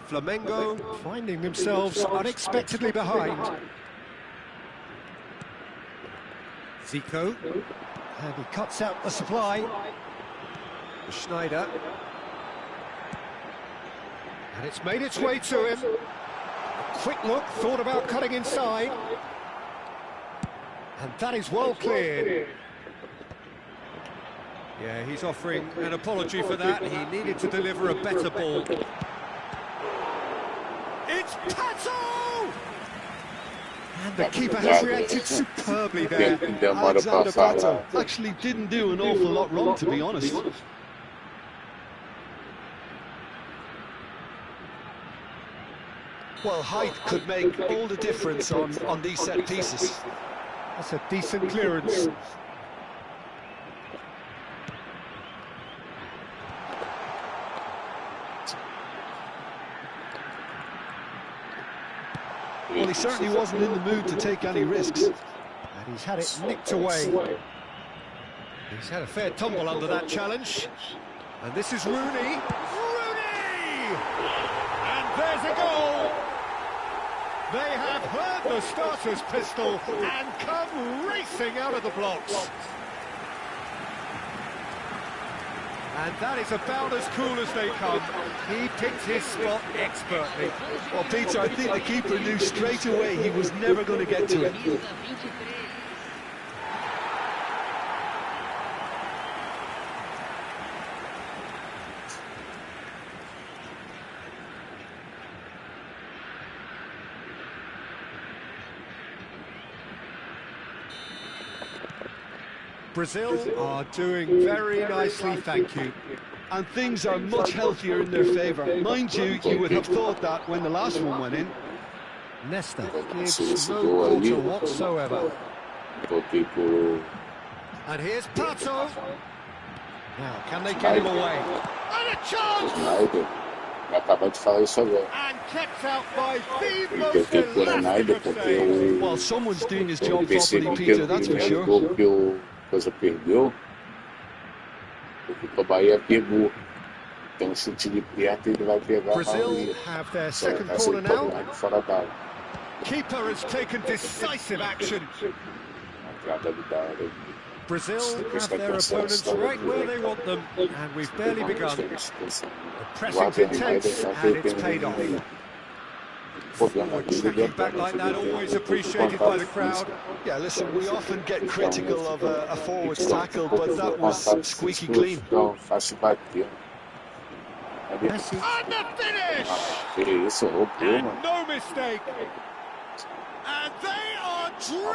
Flamengo finding themselves unexpectedly behind. Zico, and he cuts out the supply. Schneider. And it's made its way to him. A quick look, thought about cutting inside. And that is well cleared. Yeah, he's offering an apology for that. He needed to deliver a better ball. It's Pato! And the keeper has reacted superbly there. Alexander Pato actually didn't do an awful lot wrong, to be honest. Well, height could make all the difference on these set pieces. That's a decent clearance. Well, he certainly wasn't in the mood to take any risks. And he's had it nicked away. He's had a fair tumble under that challenge. And this is Rooney. Rooney! And there's a goal! They have heard the starter's pistol and come racing out of the blocks. And that is about as cool as they come. He picked his spot expertly. Well, Peter, I think the keeper knew straight away he was never going to get to it. Brazil are doing very nicely, thank you. And things are much healthier in their favour. Mind you, you would have thought that when the last one went in. Nesta gives no quarter whatsoever. And here's Pato. Now, can they get him away? And a chance! And kept out by the most elastic of saves. Well, someone's doing his job properly, Peter, that's for sure. Coisa perdeu, o Bahia pegou. Tem chute de perto, ele vai pegar. Brazil have their second corner now. Keeper has taken decisive action. Brazil have their opponents right where they want them, and we've barely begun. The pressing's intense, and it's paid off. Forward tracking back like that, always appreciated by the crowd. Yeah, listen, we often get critical of a forward's tackle, but that was squeaky clean. Messi. And the finish! And no mistake! And they are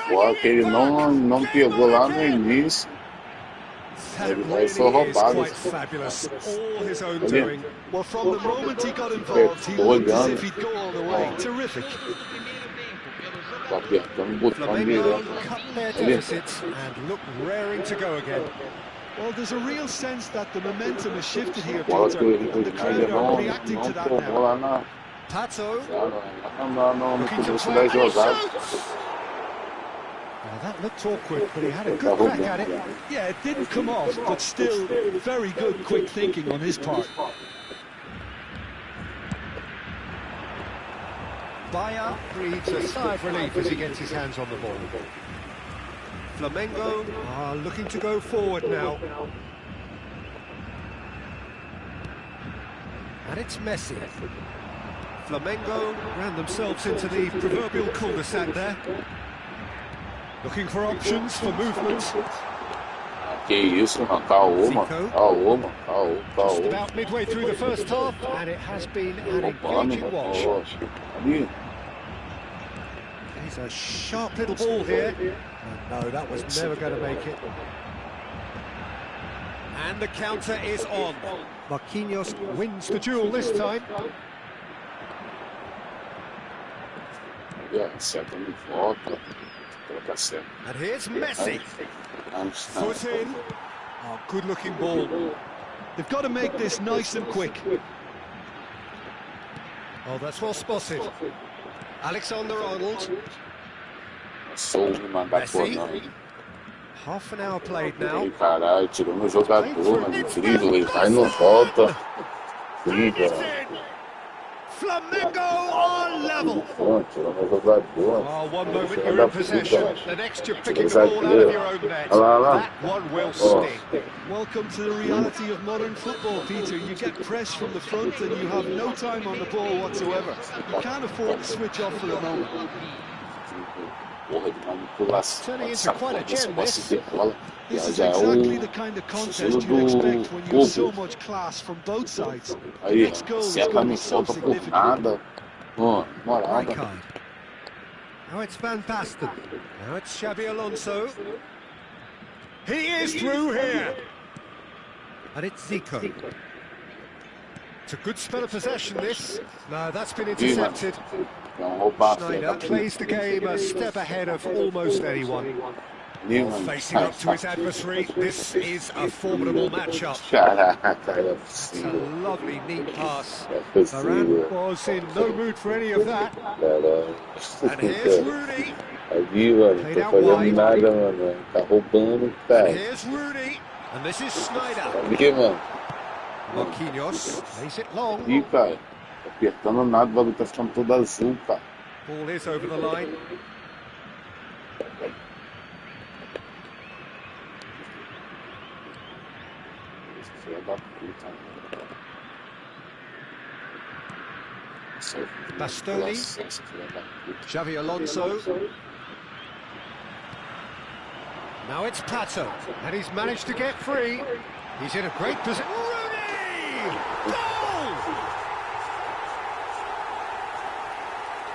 Agora que ele não pegou lá no início, ele vai ser roubado. Well, from the moment he got involved, he looked as if he'd go all the way. Terrific. Tá apertando o botão Flamengo cut their deficits and look raring to go again. Well, there's a real sense that the momentum has shifted here, Peter, and the crowd are reacting to that now. Pato. Não começo da jogada. That looked awkward, but he had a good crack at it. Yeah, it didn't come off, but still very good quick thinking on his part. Bayer breathes a sigh of relief as he gets his hands on the ball. Flamengo are looking to go forward now. And it's Messi. Flamengo ran themselves into the proverbial cul-de-sac there. Looking for options for movement. Que isso, mano. Calma. Just about midway through the first half, and it has been an engaging watch. Ali. He's a sharp little ball here. Oh, no, that was never going to make it. And the counter is on. Marquinhos wins the duel this time. Certo, volta. Coloca certo. And here's Messi. Foot in. Oh, good-looking ball. They've got to make this nice and quick. Oh, that's well spotted. Alexander-Arnold. Messi. Half an hour played now. Caralho, tirou meu jogador, mano. Incrível, ele vai e não volta. Incrível. Flamengo on level. Tirou meu jogador. Oh, one moment you're in possession, the next you're picking the ball out of your own net. That one will sting. Welcome to the reality of modern football, Peter. You get pressed from the front and you have no time on the ball whatsoever. You can't afford to switch off for a moment. Turning into quite a gem, this. This is exactly the kind of contest you expect when you have so much class from both sides. The next goal is going to be so significant. Right card. Now it's Van Basten. Now it's Xabi Alonso. He is through here. And it's Zico. It's a good spell of possession, this. No, that's been intercepted. Schneider plays the game a step ahead of almost anyone. Facing up to his adversary, this is a formidable matchup. It's a lovely, neat pass. Varane was in no mood for any of that. And here's Rooney. Played out wide. And here's Rooney. And this is Schneider. Marquinhos plays it long. Apertando nada, o bagulho tá ficando todo azul, cara. Ball is over the line. Bastoni. Xabi Alonso. Now it's Pato, and he's managed to get free. He's in a great position. Rooney! Goal!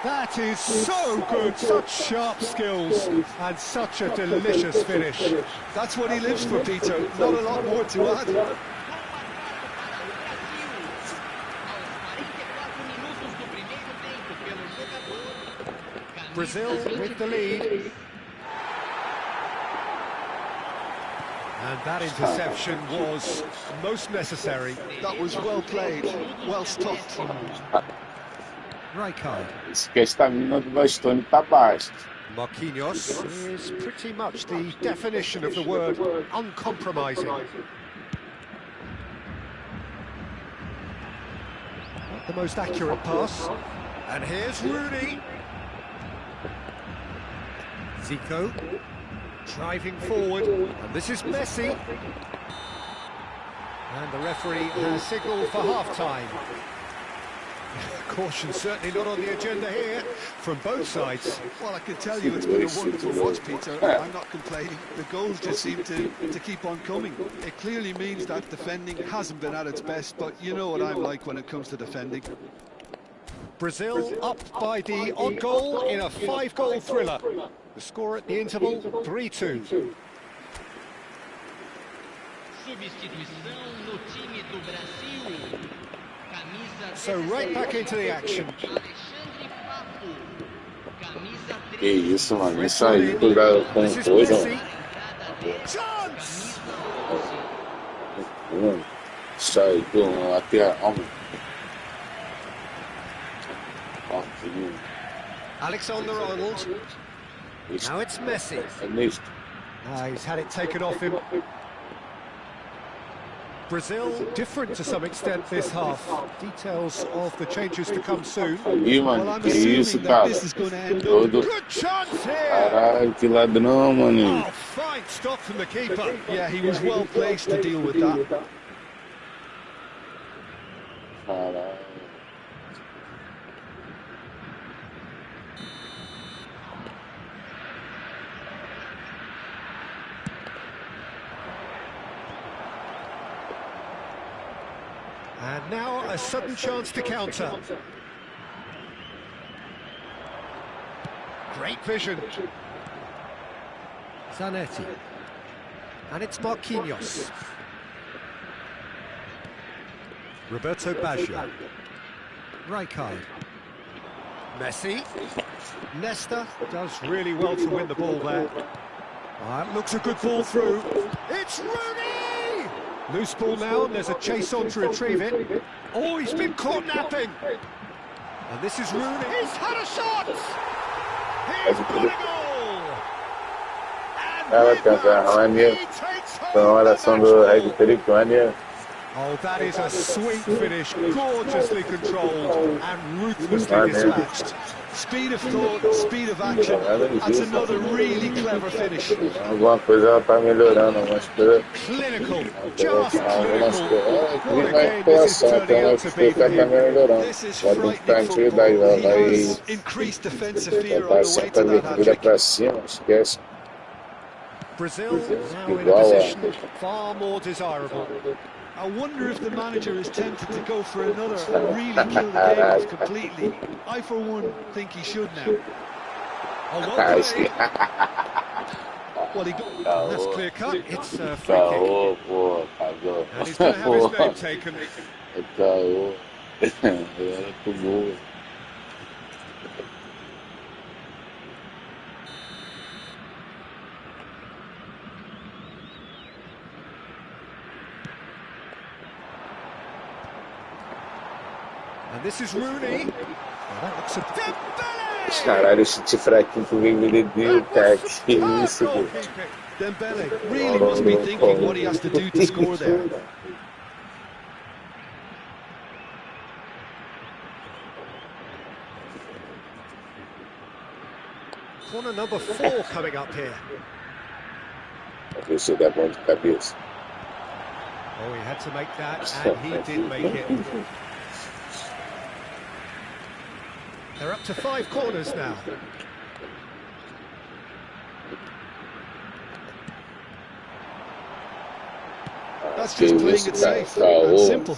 That is so good, such sharp skills, and such a delicious finish. That's what he lives for, Peter. Not a lot more to add. Brazil with the lead. And that interception was most necessary. That was well played, well stopped. Right card. Isso que a estamina do Bastoni tá baixa. Marquinhos is pretty much the definition of the word uncompromising. Not the most accurate pass. And here's Rooney. Zico driving forward, and this is Messi. And the referee has signalled for half-time. Caution certainly not on the agenda here from both sides. Well, I can tell you it's been a wonderful watch, Peter. I'm not complaining. The goals just seem to keep on coming. It clearly means that defending hasn't been at its best, but you know what I'm like when it comes to defending. Brazil up by the odd goal in a 5-goal thriller. The score at the interval, 3-2. So right back into the action. Que isso, mano. Isso aí, cuidado com coisa, mano. Chance! Isso aí, até a Alexander-Arnold. Now it's Messi. He's had it taken off him. Brazil different to some extent this half. Details of the changes to come soon. Well, I'm assuming that this is going to end up. Good chance here! Caralho, que ladrão, mano. Oh, fine stop from the keeper. Yeah, he was well placed to deal with that. Caralho. And now a sudden chance to counter. Great vision. Zanetti. And it's Marquinhos. Roberto Baggio. Rijkaard. Messi. Nesta does really well to win the ball there. That looks a good ball through. It's Rooney! Loose ball now, and there's a chase on to retrieve it. Oh, he's been caught napping. And this is Rooney. He's had a shot! He's got a goal! And with that, he takes home the match. Oh, that is a sweet finish, gorgeously controlled and ruthlessly dispatched. Speed of thought, speed of action. That's another really clever finish. Alguma coisa ela tá melhorando, algumas coisas. Clinical, just Algumas clinical. coisas. What a Vai game this is coração, turning então out vai to be for ficar him. melhorando. This is Vai buscar frightening atividade, football. ela He vai has increased defensive fear on tentar the way sempre to that vira hat-trick. pra cima, esquece. Brazil now in a position far more desirable. I wonder if the manager is tempted to go for another and really kill the game off completely. I, for one, think he should now. Oh, well played. Well, that's clear cut. It's a free kick. Caô, pô, cagou. And he's going to have his name taken. Caô. Era pro gol. And this is Rooney. Oh, that looks a Dembele! Caralho, chute fraquinho que o Vini deu, cara. Que isso, pô. Dembele really must be thinking what he has to do to score there. Corner number 4 coming up here. Ver se dá bom de cabeça. Oh, he had to make that, and he did make it. They're up to 5 corners now. That's just playing it safe and simple.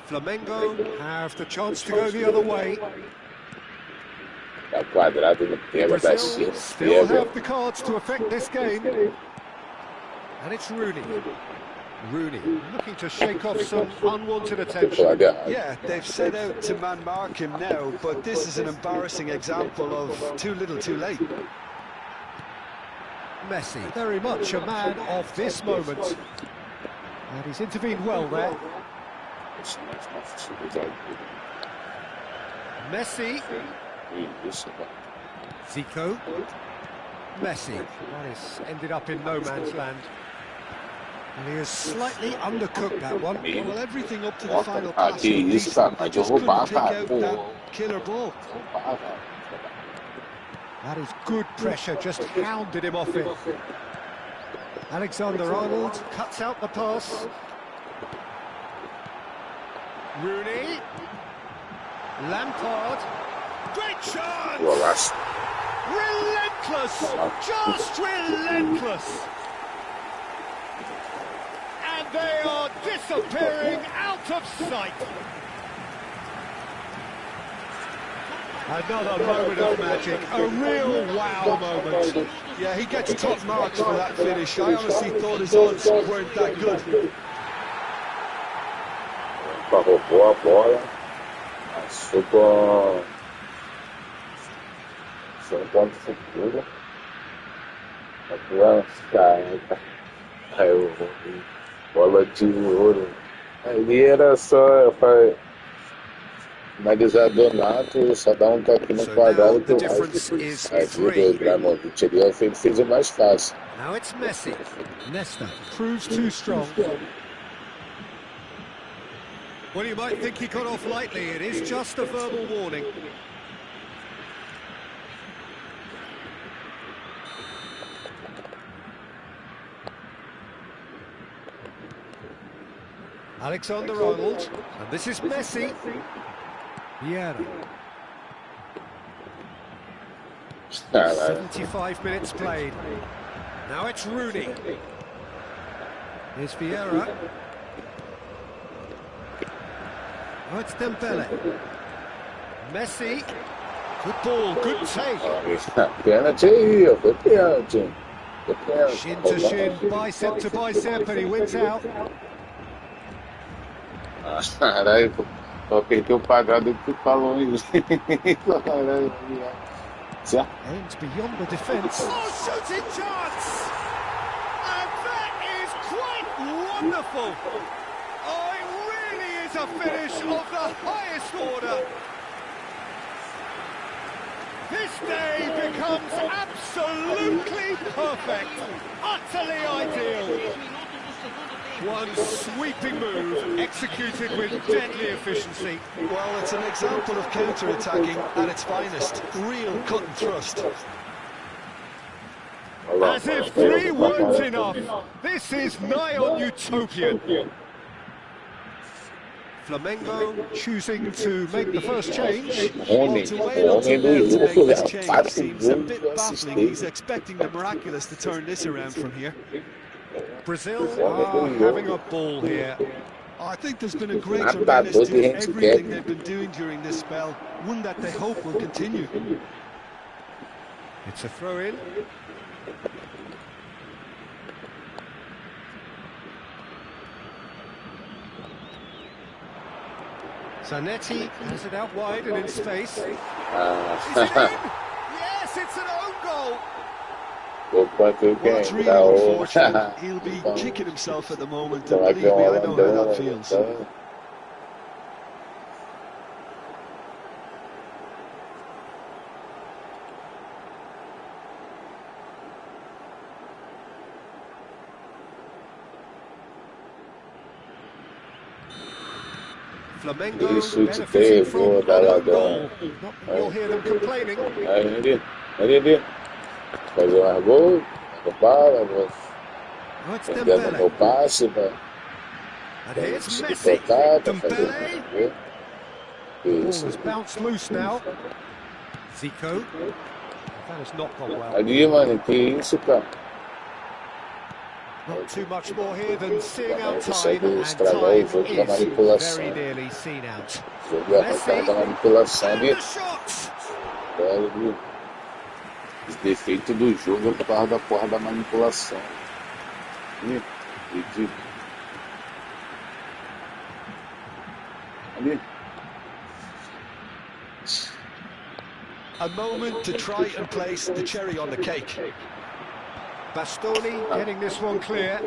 Flamengo have the chance to go the other way. Tá quadrado no tema da Brazil China. still have the cards to affect this game. And it's Rooney. Rooney looking to shake off some unwanted attention. Yeah, they've set out to man-mark him now, but this is an embarrassing example of too little too late. Messi, very much a man of this moment. And he's intervened well there. Messi. Zico. Messi. That is ended up in no man's land. And he has slightly undercooked that one. Well, everything up to the final pass. He just couldn't pick out that killer ball. That is good pressure, just hounded him off it. Alexander-Arnold cuts out the pass. Rooney. Lampard. Great chance! Relentless! Just relentless! And they are disappearing out of sight. Another moment of magic, a real wow moment. Yeah, he gets top marks for that finish. I honestly thought his odds weren't that good. Roubou a bola, passou com um ponto futuro. Caiu, bola de ouro. Ali era só finalizador nato, só dá um toque no quadrado que o Ibrahimovic ali fez o mais fácil. Now it's Messi. Nesta proves too strong. Well, you might think he got off lightly. It is just a verbal warning. Alexander-Arnold, and this is Messi. Vieira. 75 minutes played. Now it's Rooney. Here's Vieira. Oh, it's Dembele. Messi. Good ball, good take. Pênalti aí, ó. Foi pênalti. Shin to shin, bicep to bicep, and he wins out. Caralho, só perdeu o pagado que falou isso. Aims beyond the defence. Oh, shooting chance! And that is quite wonderful. Oh, it really is a finish of the highest order. This day becomes absolutely perfect, utterly ideal. One sweeping move, executed with deadly efficiency. Well, it's an example of counter-attacking at its finest. Real cut and thrust. As if 3 weren't enough, this is nigh on utopian. Flamengo choosing to make the first change. Well, to wait until then to make this change seems a bit baffling. He's expecting the miraculous to turn this around from here. Brazil are having a ball here. I think there's been a greater menace to everything they've been doing during this spell, one that they hope will continue. It's a throw-in. Zanetti has it out wide and in space. Is it in? Yes, it's an own goal. Well, it's really unfortunate. He'll be kicking himself at the moment, and believe me, I know how that feels. Flamengo benefiting from an own goal. Not that you'll hear them complaining. Fazer mais gol, no bala, Dembele. no passe, And here's Messi. Dembele. Ball has bounced loose now. Zico. That has not gone well. Ali, mano, que isso, cara? Not too much more here than seeing out time, Consegue and estragar o jogo da time is manipulação. very nearly seen out. Jogo da manipulação ali. Os defeitos do jogo é por causa da porra da manipulação. Ridículo. Ali. A moment to try and place the cherry on the cake. Bastoni getting this one clear.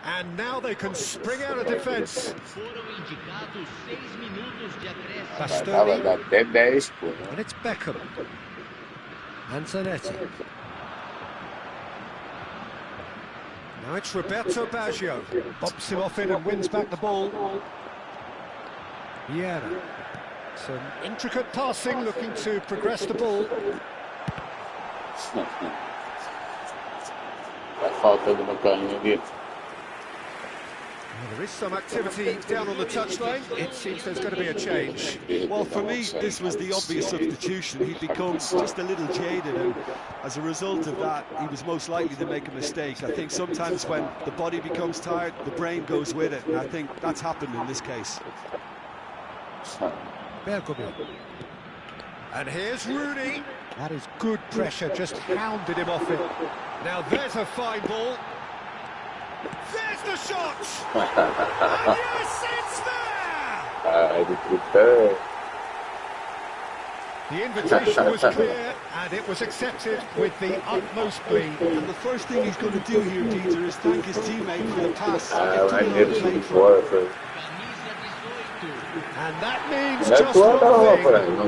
And now they can spring out of defence. Bastoni. Dá até 10, pô. And it's Beckham. And Zanetti. Now it's Roberto Baggio. Bops him off in and wins back the ball. Vieira. Some intricate passing, looking to progress the ball. Tá faltando no caminho ali. Well, there is some activity down on the touchline. It seems there's going to be a change. Well, for me, this was the obvious substitution. He'd become just a little jaded, and as a result of that, he was most likely to make a mistake. I think sometimes when the body becomes tired, the brain goes with it, and I think that's happened in this case. And here's Rooney. That is good pressure, just hounded him off it. Now there's a fine ball. There's the shot! And yes, it's there! The invitation was clear, and it was accepted with the utmost glee. And the first thing he's going to do here, Dieter, is thank his teammate for the pass. And that means just one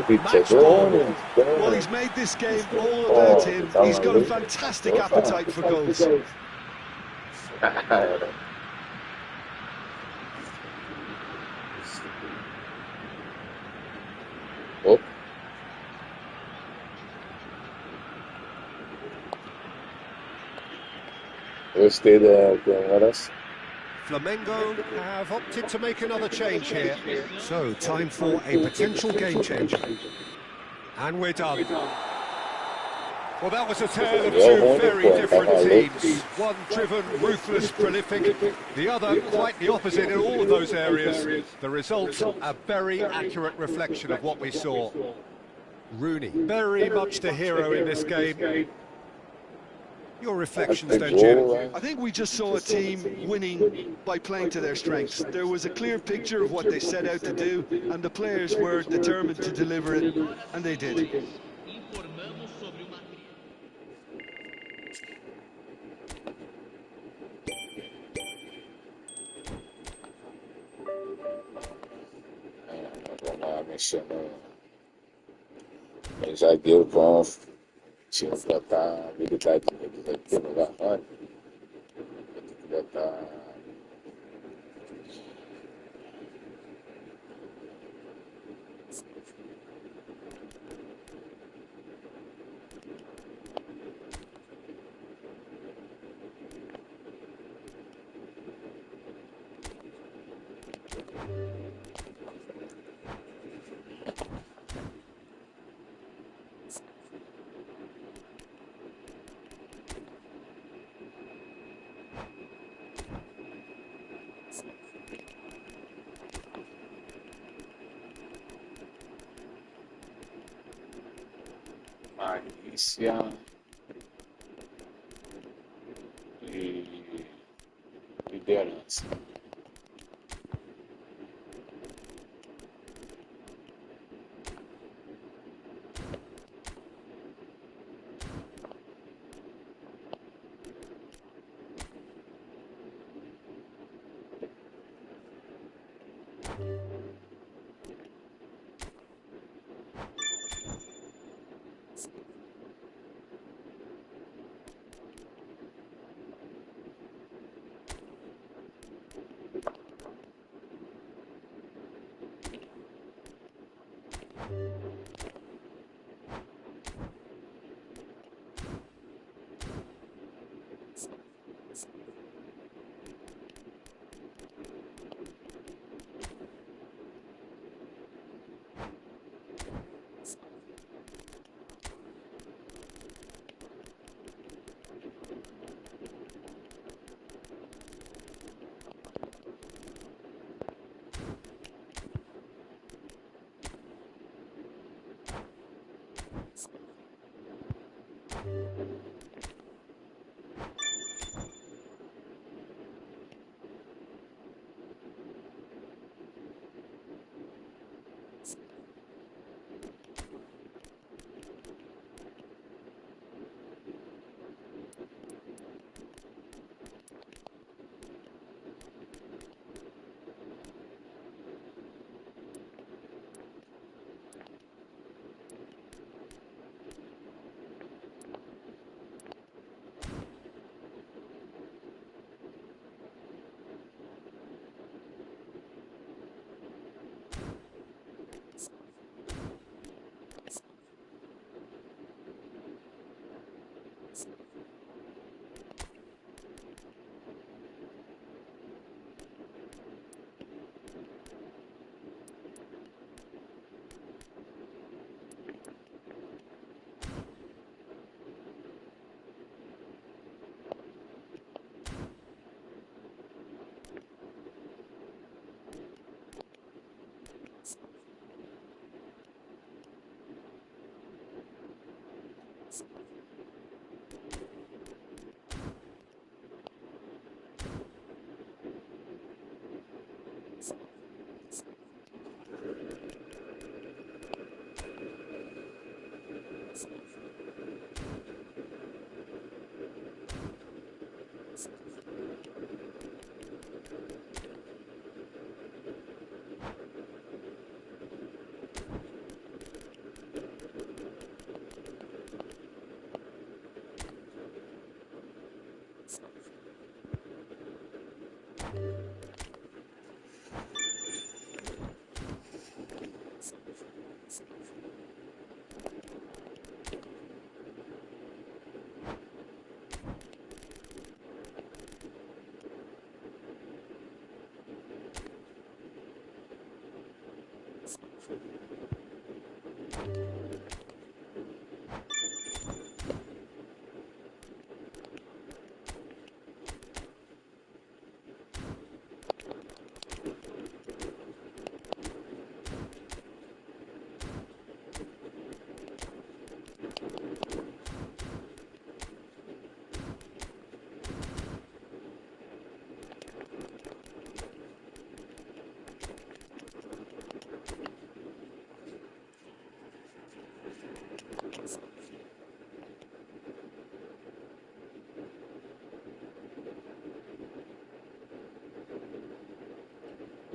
thing, match ball. Well, he's made this game all about him. He's got a fantastic appetite for goals. Gostei da câmera. Flamengo have opted to make another change here. So, time for a potential game changer. And we're done. Well, that was a tale of two very different teams. One driven, ruthless, prolific. The other quite the opposite in all of those areas. The result, a very accurate reflection of what we saw. Rooney, very much the hero in this game. Your reflections, don't you? I think we just saw a team winning by playing to their strengths. There was a clear picture of what they set out to do, and the players were determined to deliver it, and they did. Vamos lá, mexendo. Os zagueiros vão botar a habilidade deles aqui no garrone. Vai ter que botar. Malícia e liderança.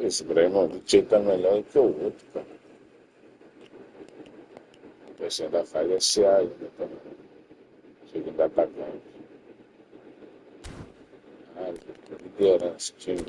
Esse Ibrahimovic tá melhor que o outro, cara. Você ainda faz SA ainda também. Segundo atacante. Liderança, time.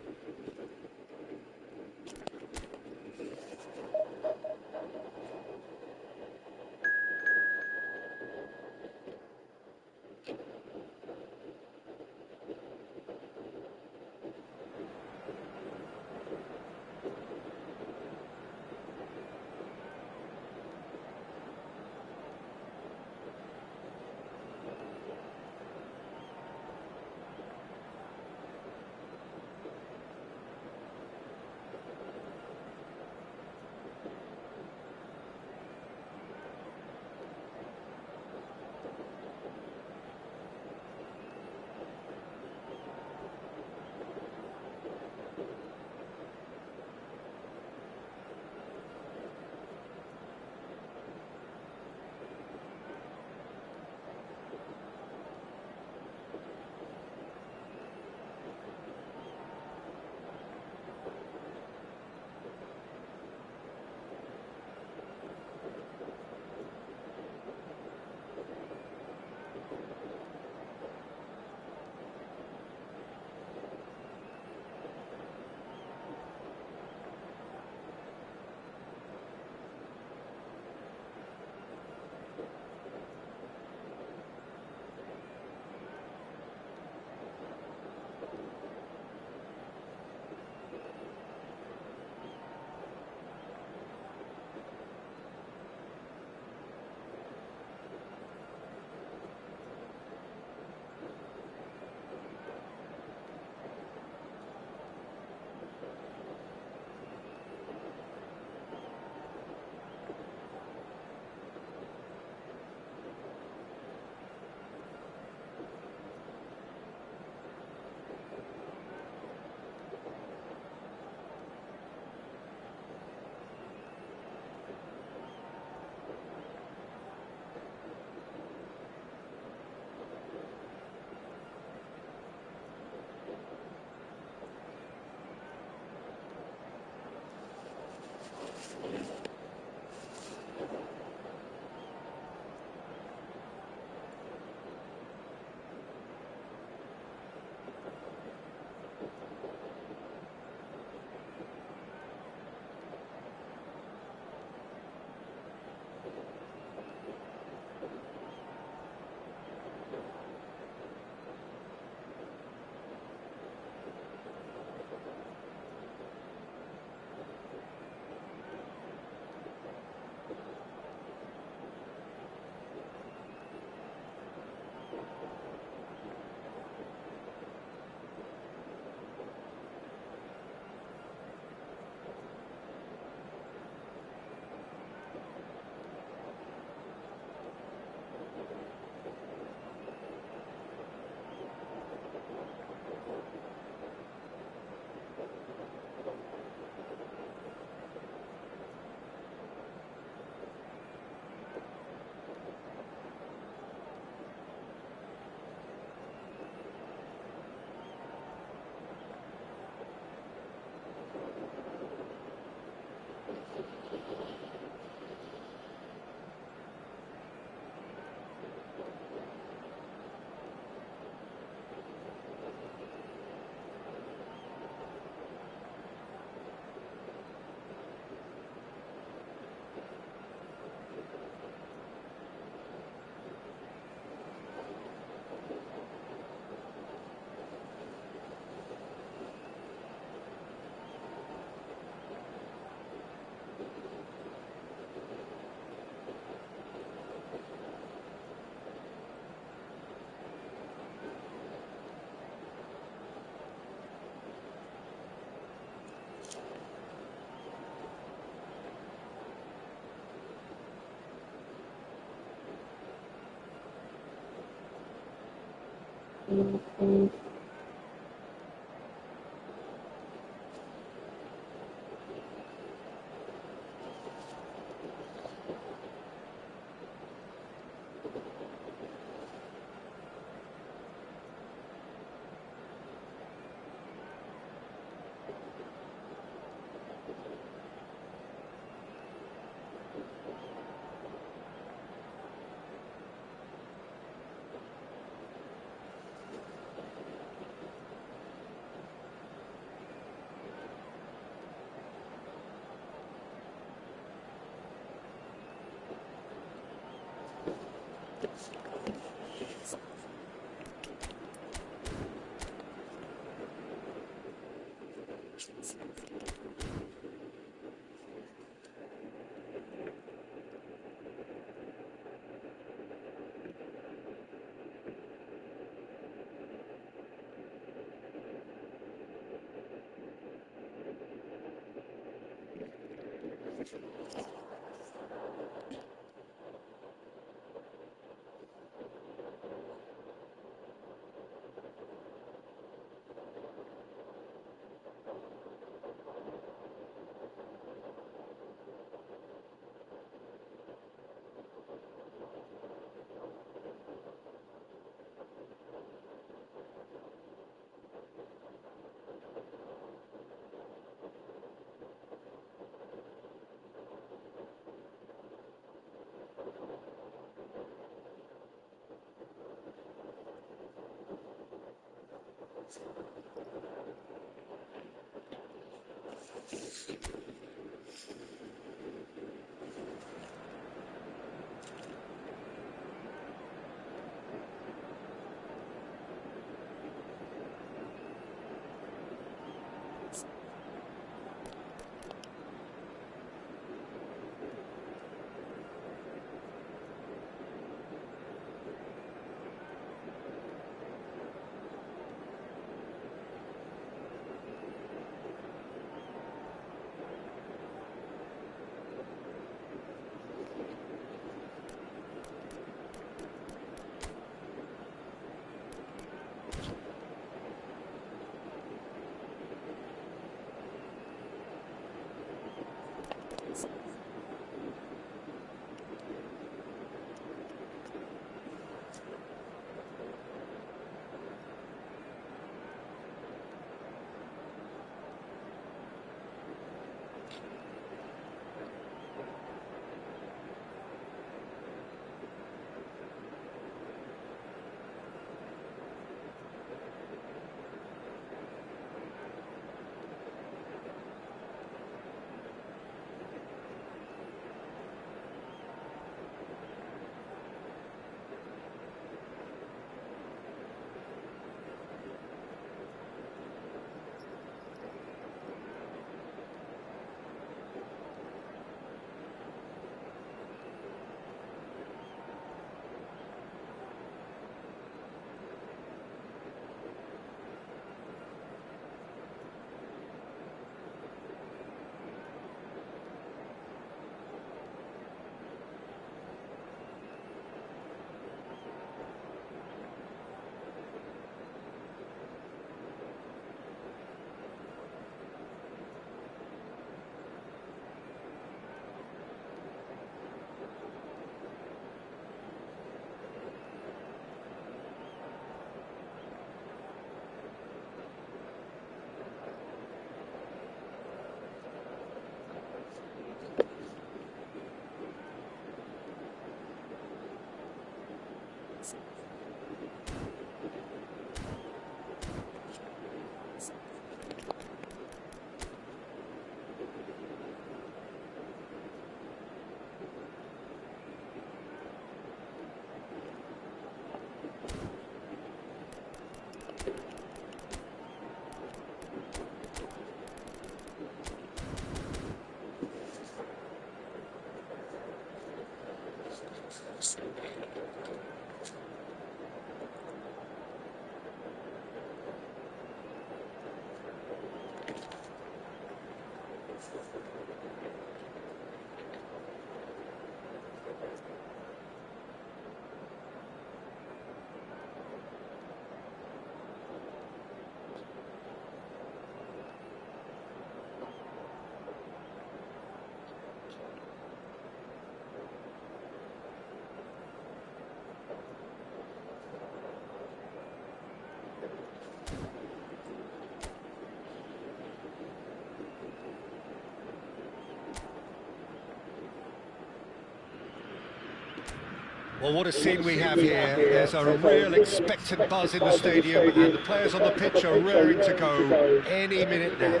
Well, what a scene we have here. There's a real expectant buzz in the stadium, and the players on the pitch are raring to go any minute now.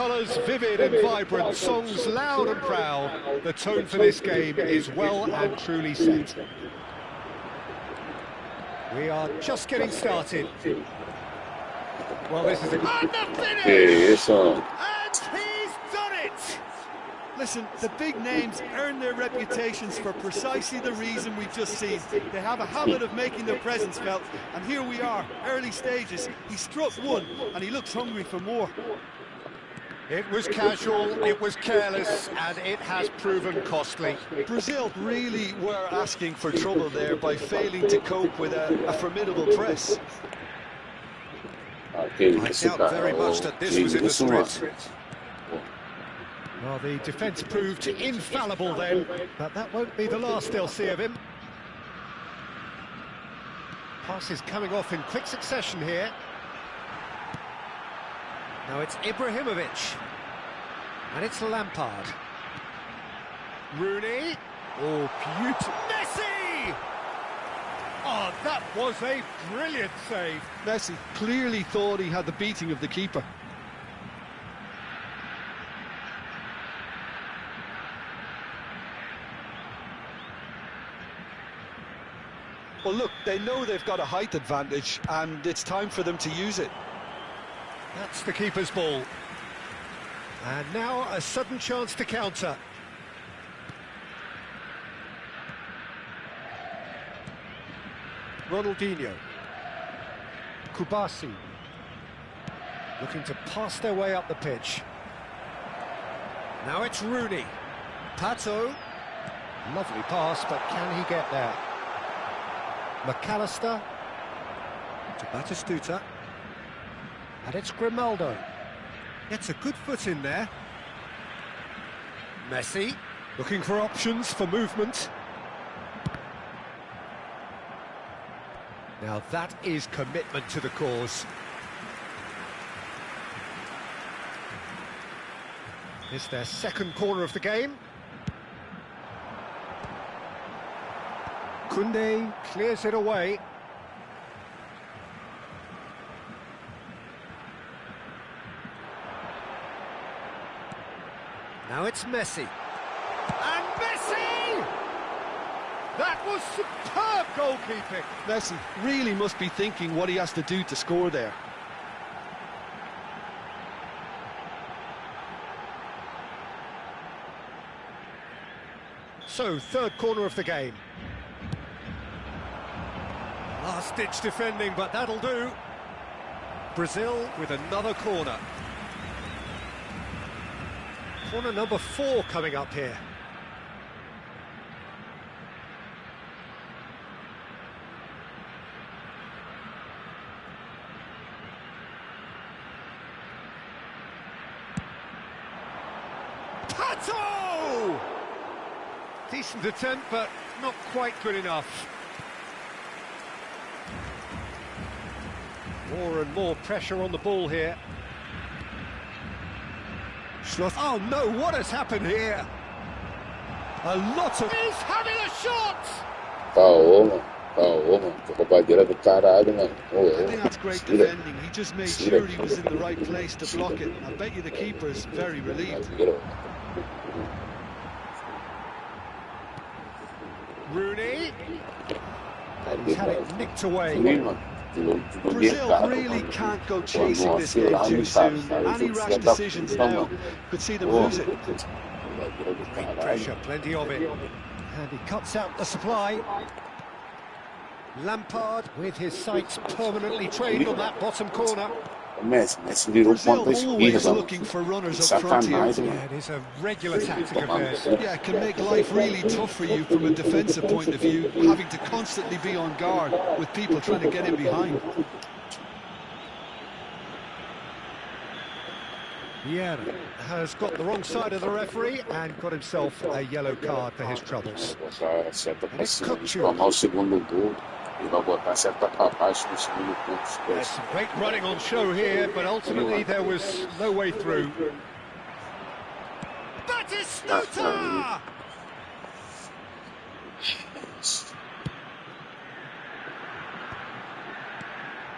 colours vivid and vibrant, songs loud and proud. The tone for this game is well and truly set. We are just getting started. Well, this is a... And the finish! And he's done it! Listen, the big names earn their reputations for precisely the reason we've just seen. They have a habit of making their presence felt, and here we are, early stages. He struck one, and he looks hungry for more. It was casual, it was careless, and it has proven costly. Brazil really were asking for trouble there by failing to cope with a formidable press. I doubt very much that this was in the script. Well, the defence proved infallible then, but that won't be the last they'll see of him. Passes coming off in quick succession here. Now it's Ibrahimovic. And it's Lampard. Rooney. Oh, beautiful. Messi! Oh, that was a brilliant save. Messi clearly thought he had the beating of the keeper. Well, look, they know they've got a height advantage, and it's time for them to use it. That's the keeper's ball. And now a sudden chance to counter. Ronaldinho. Kubasi. Looking to pass their way up the pitch. Now it's Rooney. Pato. Lovely pass, but can he get there? McAllister. To Batistuta. And it's Grimaldo. Gets a good foot in there. Messi, looking for options for movement. Now that is commitment to the cause. It's their second corner of the game. Koundé clears it away. Now it's Messi. And Messi! That was superb goalkeeping. Messi really must be thinking what he has to do to score there. So, third corner of the game. Last-ditch defending, but that'll do. Brazil with another corner. Corner number 4 coming up here. Pato! Decent attempt, but not quite good enough. More and more pressure on the ball here. Oh no, what has happened here? A lot of... He's having a shot! Roubadeira do caralho, mano. I think that's great defending. He just made sure he was in the right place to block it. I bet you the keeper's very relieved. Rooney. He's had it nicked away. Brazil really can't go chasing this game too soon. Any rash decisions now could see them lose it. Great pressure, plenty of it. And he cuts out the supply. Lampard with his sights permanently trained on that bottom corner. Brazil always looking for runners up front here. Yeah, it is a regular tactic of theirs. Yeah, it can make life really tough for you from a defensive point of view, having to constantly be on guard with people trying to get in behind. Vieira has got the wrong side of the referee and got himself a yellow card for his troubles. And it's Couture. There's some great running on show here, but ultimately there was no way through. Batistuta!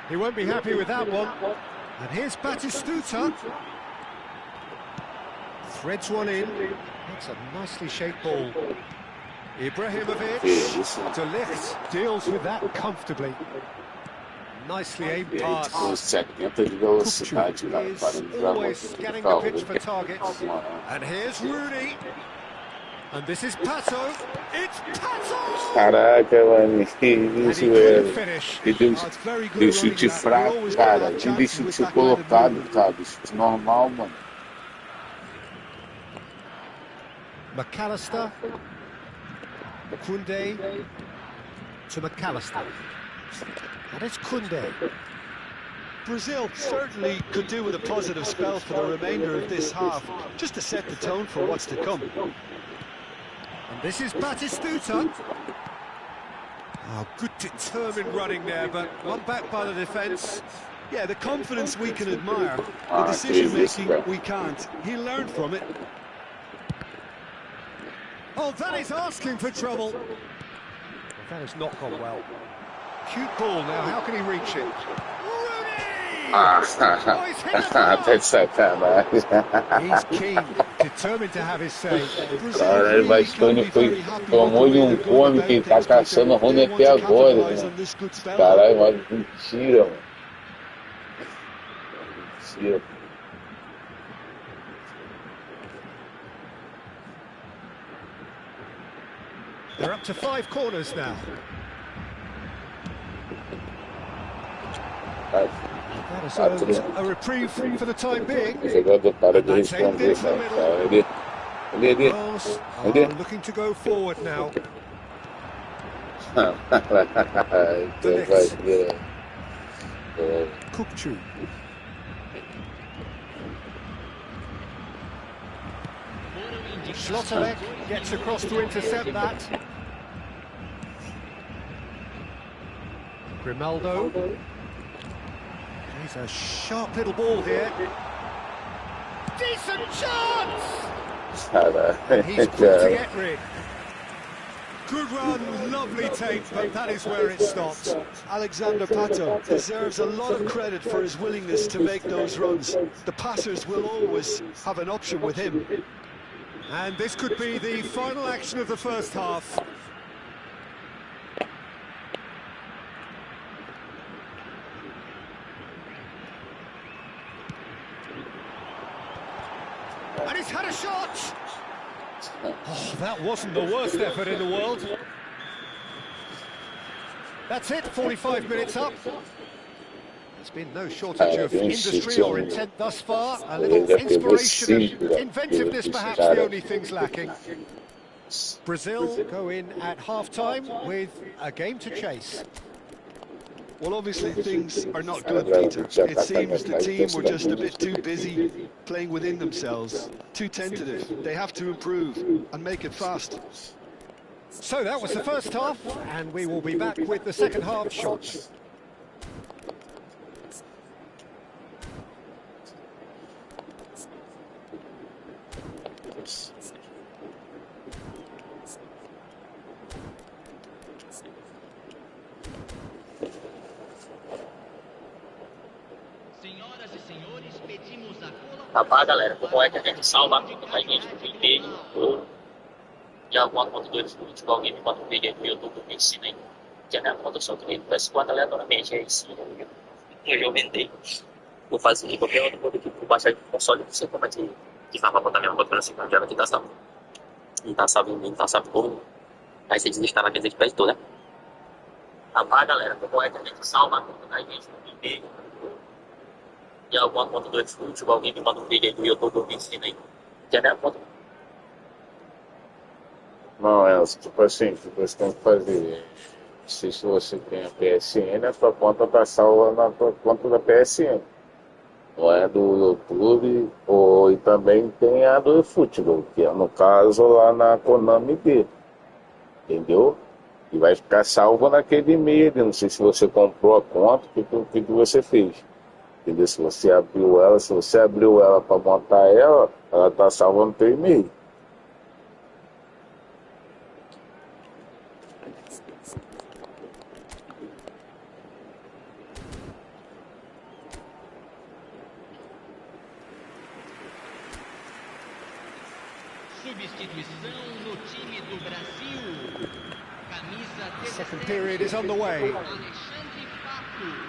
He won't be happy with that one. And here's Batistuta. Threads one in. That's a nicely shaped ball. Ibrahimovic. De Ligt deals with that comfortably. Nicely aimed pass. Kupchu is always scanning the pitch for targets. And here's Rooney. And this is Pato. It's Pato! Caraca, mano, que isso, velho. E deu chute fraco, cara. E de chute colocado, cara. Chute normal, mano. McAllister. Koundé to McAllister. And it's Koundé. Brazil certainly could do with a positive spell for the remainder of this half, just to set the tone for what's to come. And this is Batistuta. Oh, good determined running there, but one back by the defence. Yeah, the confidence we can admire, the decision-making we can't. He learned from it. Oh, that is asking for trouble. Well, that has not gone well. Cute ball now, how can he reach it? He's keen, determined to have his say. Cara, o Bastoni tomou-lhe come que ele tá caçando o Rony até agora, né? Caralho, mas mentira, mano. Mentira. They're up to 5 corners now. That has earned a reprieve for the time being. That's aimed into the middle. Girls are looking to go forward now. Kupchu. Schlotterbeck gets across to intercept that. Grimaldo. He's a sharp little ball here. Decent chance! He's quick to get rid. Good run, lovely take, but that is where it stops. Alexander Pato deserves a lot of credit for his willingness to make those runs. The passers will always have an option with him. And this could be the final action of the first half. And he's had a shot! Oh, that wasn't the worst effort in the world. That's it, 45 minutes up. There's been no shortage of industry or intent thus far. A little inspiration and inventiveness perhaps the only things lacking. Brazil go in at half-time with a game to chase. Well, obviously things are not good, Peter. It seems the team were just a bit too busy playing within themselves, too tentative. They have to improve and make it fast. So that was the first half, and we will be back with the second half shortly. Rapaz, galera, como é que a gente salva a gente no vídeo e alguma conta do futebol game, bota um vídeo aí no YouTube me ensina aí. Que a minha conta só que no PS4 aleatoriamente, aí sim, eu vendei. Vou fazer qualquer outro modo aqui por baixar de console, não sei como é que dá pra botar minha conta assim, já que tá salvo. Não tá salvo como. Aí você desinstala aquele que pede todo, né? Rapaz, galera, como é que a gente salva a conta da gente no vídeo e alguma conta do futebol game, manda um vídeo aí do YouTube me ensina aí. Que é minha conta. Não, tipo assim, que você tem que fazer. Se você tem a PSN, a tua conta tá salva na tua conta da PSN. Não é do YouTube, e também tem a do Effotball, que é no caso lá na Konami B. Entendeu? E vai ficar salvo naquele e-mail ali. Não sei se você comprou a conta, o que você fez. Entendeu? Se você abriu ela para montar ela tá salva no teu e-mail. Second period is underway.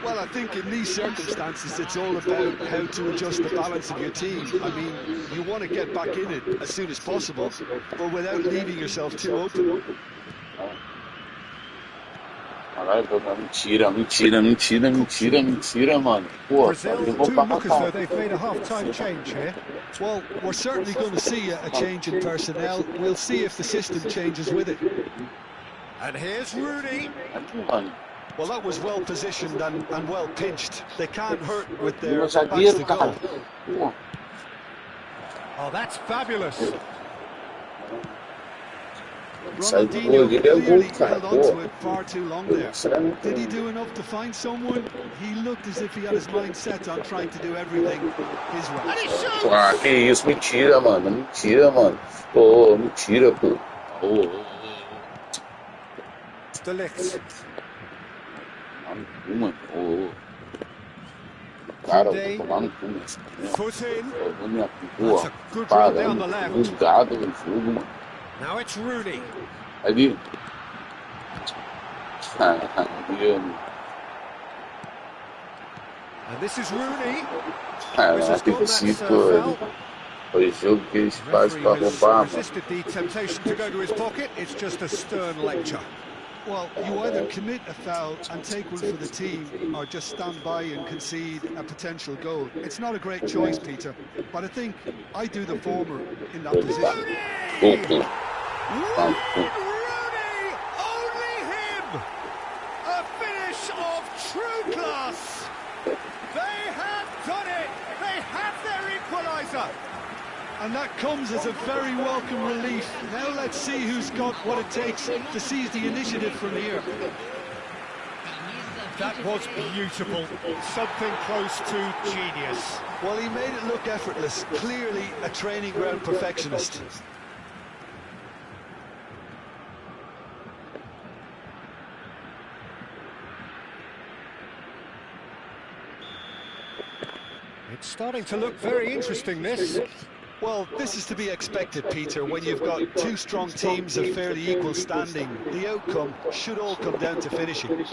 Well, I think in these circumstances, it's all about how to adjust the balance of your team. I mean, you want to get back in it as soon as possible, but without leaving yourself too open. Mentira, mano. Pô, Brazil do look as though they've made a half-time change here. Well, we're certainly going to see a change in personnel. We'll see if the system changes with it. And here's Rooney. Well, that was well positioned and well pinched. They can't hurt with their backs to goal. Oh, that's fabulous. Ronaldinho clearly held on to it far too long there. Did he do enough to find someone? He looked as if he had his mind set on trying to do everything his way. And he shoots! Ah, que isso, mentira, mano. Mentira, mano. Pô, mentira, pô. Delict. Mano, cara, eu Today, vou tomar no cu, foot in. Pô, That's a good run down the left. bugado no jogo, mano. Now it's Rooney. Ali. And this is Rooney. Caraca, o jogo que eles fazem pra roubar, mano. Resisted the temptation to go to his pocket. It's just a stern lecture. Well, you either commit a foul and take one for the team, or just stand by and concede a potential goal. It's not a great choice, Peter, but I think I do the former in that position. Rooney! Only him! A finish of true class! They have done it! They have their equaliser! And that comes as a very welcome relief. Now let's see who's got what it takes to seize the initiative from here. That was beautiful. Something close to genius. Well, he made it look effortless. Clearly a training ground perfectionist. It's starting to look very interesting, this. Well, this is to be expected, Peter, when you've got two strong teams of fairly equal standing. The outcome should all come down to finishing.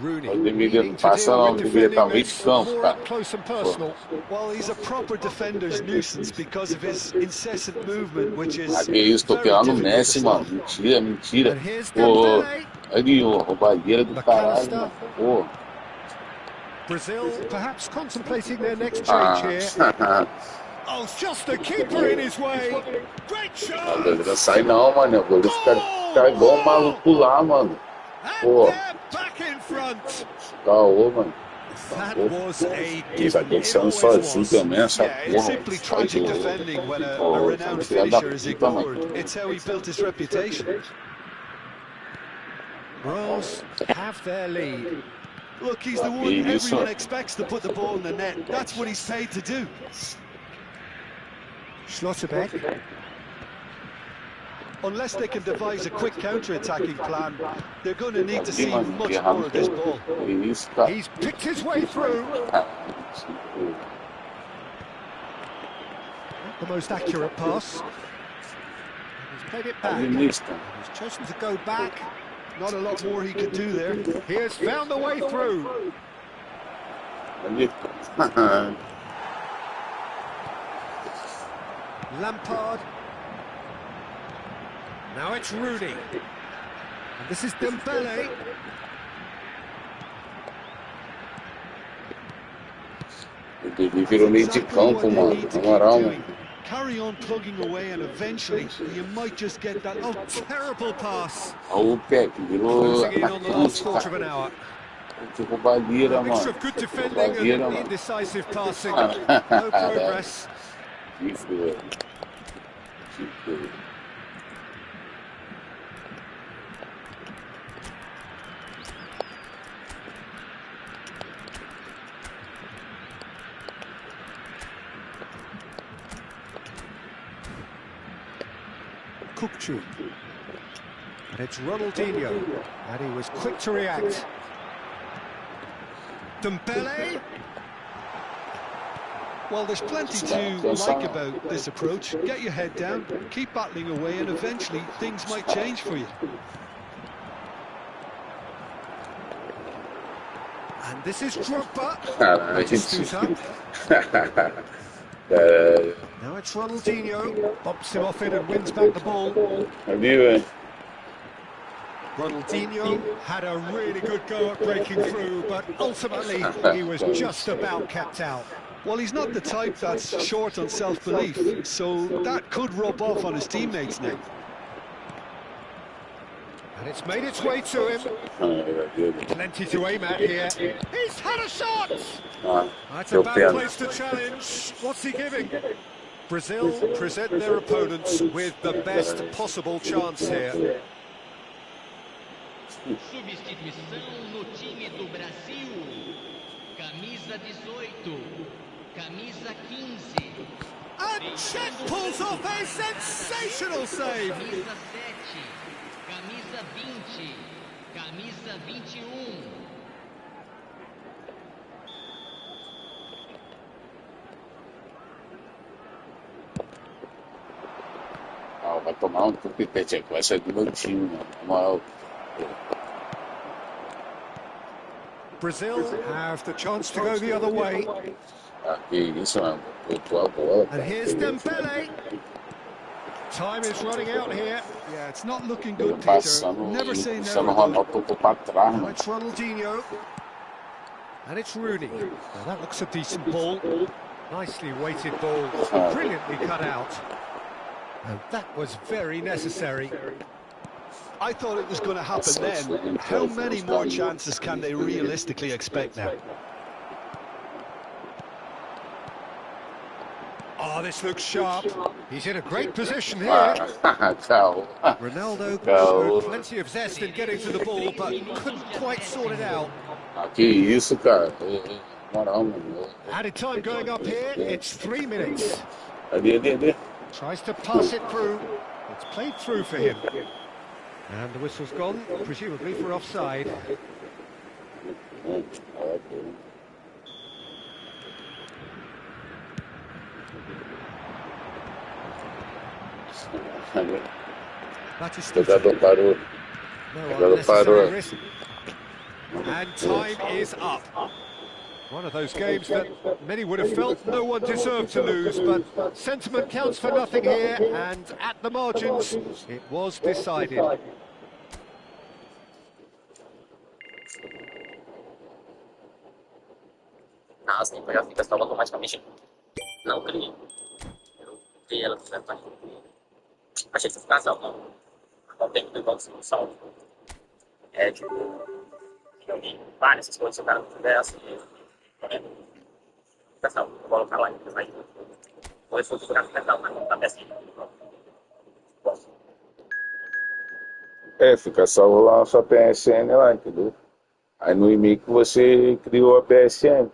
Rooney Needing to deal with defending this more up close and personal. Well, he's a proper defender's nuisance because of his incessant movement, which is Que isso, tô pegando o Messi, mano. Mentira, mentira. And here's Pô, Dembele. ali, ó, roubalheira do caralho, mano. Pô. Brazil perhaps contemplating their next change here. Oh, just the keeper in his way. Great shot. Não vai sair não, mano. O goleiro fica igual um maluco lá, mano. Pô. Back in front. Caô, mano. That was a Isso aqui sendo sozinho também, essa It's porra. simply tragic defending when a renowned finisher is ignored. It's how he built his reputation. Brazil have their lead. Look, he's the one everyone expects to put the ball in the net. That's what he's paid to do. Schlotterbeck. Unless they can devise a quick counter-attacking plan, they're going to need to see much more of this ball. He's picked his way through. Not the most accurate pass. He's played it back. He's chosen to go back. Not a lot more he could do there. He has found a way through. Lampard. Now it's Rooney. And this is Dembele. Ele virou meio de campo, mano. Na moral, mano. Carry on plugging away and eventually you might just get that. Oh, terrible pass. Olha o pé que virou Closing in on the last quarter of an atacante. hour. Que roubalheira, A mixture mano. of good defending Roubalheira, and mano. indecisive passing. No progress. Tipo, tipo. Kukçu. And it's Ronaldinho. And he was quick to react. Dembele. Well, there's plenty to like about this approach. Get your head down, keep battling away, and eventually things might change for you. And this is Drogba. Now it's Ronaldinho. Bumps him off it and wins back the ball. Ronaldinho had a really good go at breaking through, but ultimately he was just about kept out. Well, he's not the type that's short on self-belief, so that could rub off on his teammates now. And it's made its way to him. Plenty to aim at here. He's had a shot! That's a bad place to challenge. What's he giving? Brazil present their opponents with the best possible chance here. Substituição no time do Brasil. Camisa 18, camisa 15. And Czech pulls off a sensational save. Camisa 7, camisa 20, camisa 21. Vai tomar tupete aqui, vai sair do meu time, mano. Brazil have the chance to go the other way. Isso, mano. Botou a bola. And here's Dembele. Time is running out here. Yeah, it's not looking good, Peter. Never say never. Now it's Ronaldinho. And it's Rooney. Now that looks a decent ball. Nicely weighted ball. Brilliantly cut out. And that was very necessary. I thought it was going to happen then. How many more chances can they realistically expect now? Oh, this looks sharp. He's in a great position here. Ronaldo showed plenty of zest in getting to the ball, but couldn't quite sort it out. Added time going up here. It's 3 minutes. Tries to pass it through. It's played through for him. And the whistle's gone, presumably for offside. That is still no unnecessary risk. And time is up. One of those games that many would have felt no one deserved to lose, but sentiment counts for nothing here, and at the margins, it was decided. Assim, foi a fita salva automaticamente. Não criei. Eu criei ela do pai. Achei que ficar salvo. Não tem que levar o salvo. É tipo. Eu vi várias coisas, se o cara não tiver assim. Fica salvo. Eu vou colocar lá e depois vai. Depois vou ficar salvo na pecinha. Fica salvo lá na sua PSN lá, entendeu? Aí no e-mail que você criou a PSN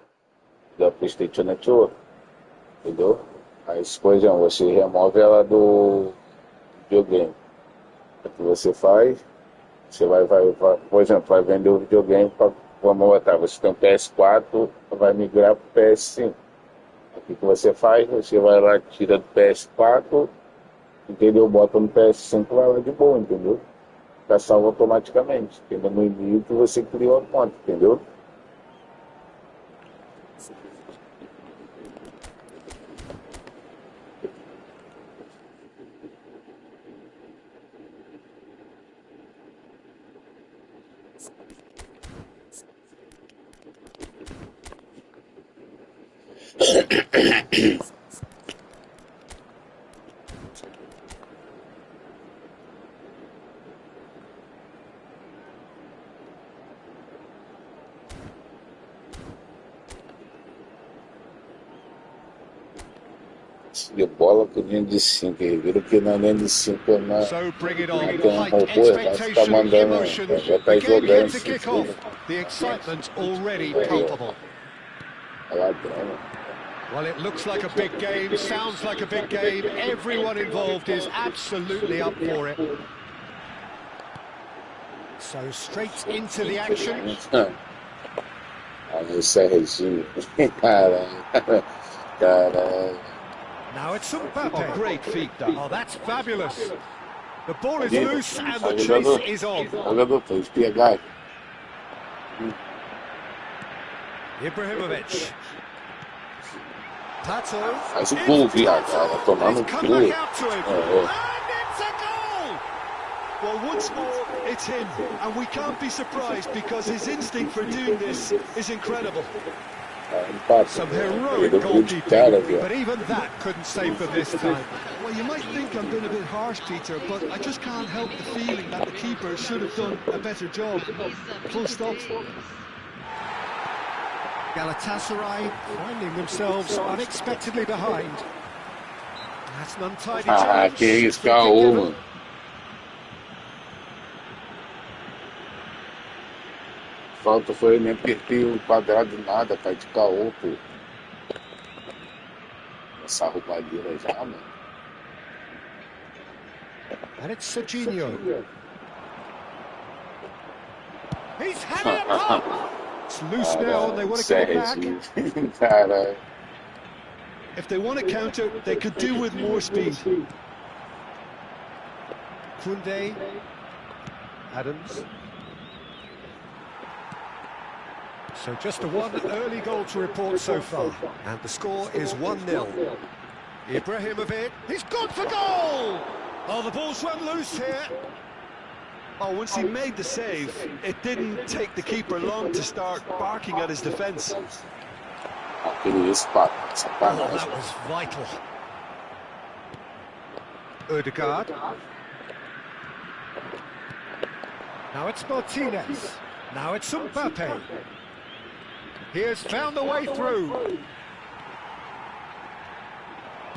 da PlayStation Network, entendeu? Aí, por exemplo, você remove ela do videogame. O que você faz? Você vai, por exemplo, vai vender o videogame para, vamos botar, você tem um PS4, vai migrar para o PS5. O que você faz? Você vai lá, tira do PS4, entendeu? Bota no PS5, vai lá de boa, entendeu? Fica salvo automaticamente, entendeu? No e-mail que você criou a conta, entendeu? De bola com linha de 5, viram que na linha de 5 não tem um robô, vai ficar mandando, já está jogando. The excitement already palpable. Well, it looks like a big game, sounds like a big game. Everyone involved is absolutely up for it. So straight into the action. Isso é regime. Caralho. Now it's Mbappe. Oh, great feet, that. Oh, that's fabulous. The ball is loose and the chase is on. Jogador, foi pegar. Ibrahimovic. Pato. Faz o gol, viado. Tomar no He's come cu. back out to him. And it's a goal! Well, once more, it's him. And we can't be surprised because his instinct for doing this is incredible. Some heroic goalkeeping, but even that couldn't save them this time. Well, you might think I'm being a bit harsh, Peter, but I just can't help the feeling that the keeper should have done a better job. Full stop. Galatasaray finding themselves unexpectedly behind. That's an untidy Ah, challenge. que isso, caô, mano. Falta foi nem apertei o quadrado nada, cara, de caô, pô. Essa roubalheira já, mano. And it's Serginho. He's had it up. It's loose now and they want to get it back. Caralho. If they want to counter, they could do with more speed. Koundé. Adams. So just one early goal to report so far. And the score is 1-0. Ibrahimovic. He's gone for goal! Oh, the ball's run loose here. Oh, once he made the save, it didn't take the keeper long to start barking at his defence. Aquele spot, Oh, sacanagem. that was vital. Odegaard. Now it's Martinez. Now it's Mbappe. He has found the way through.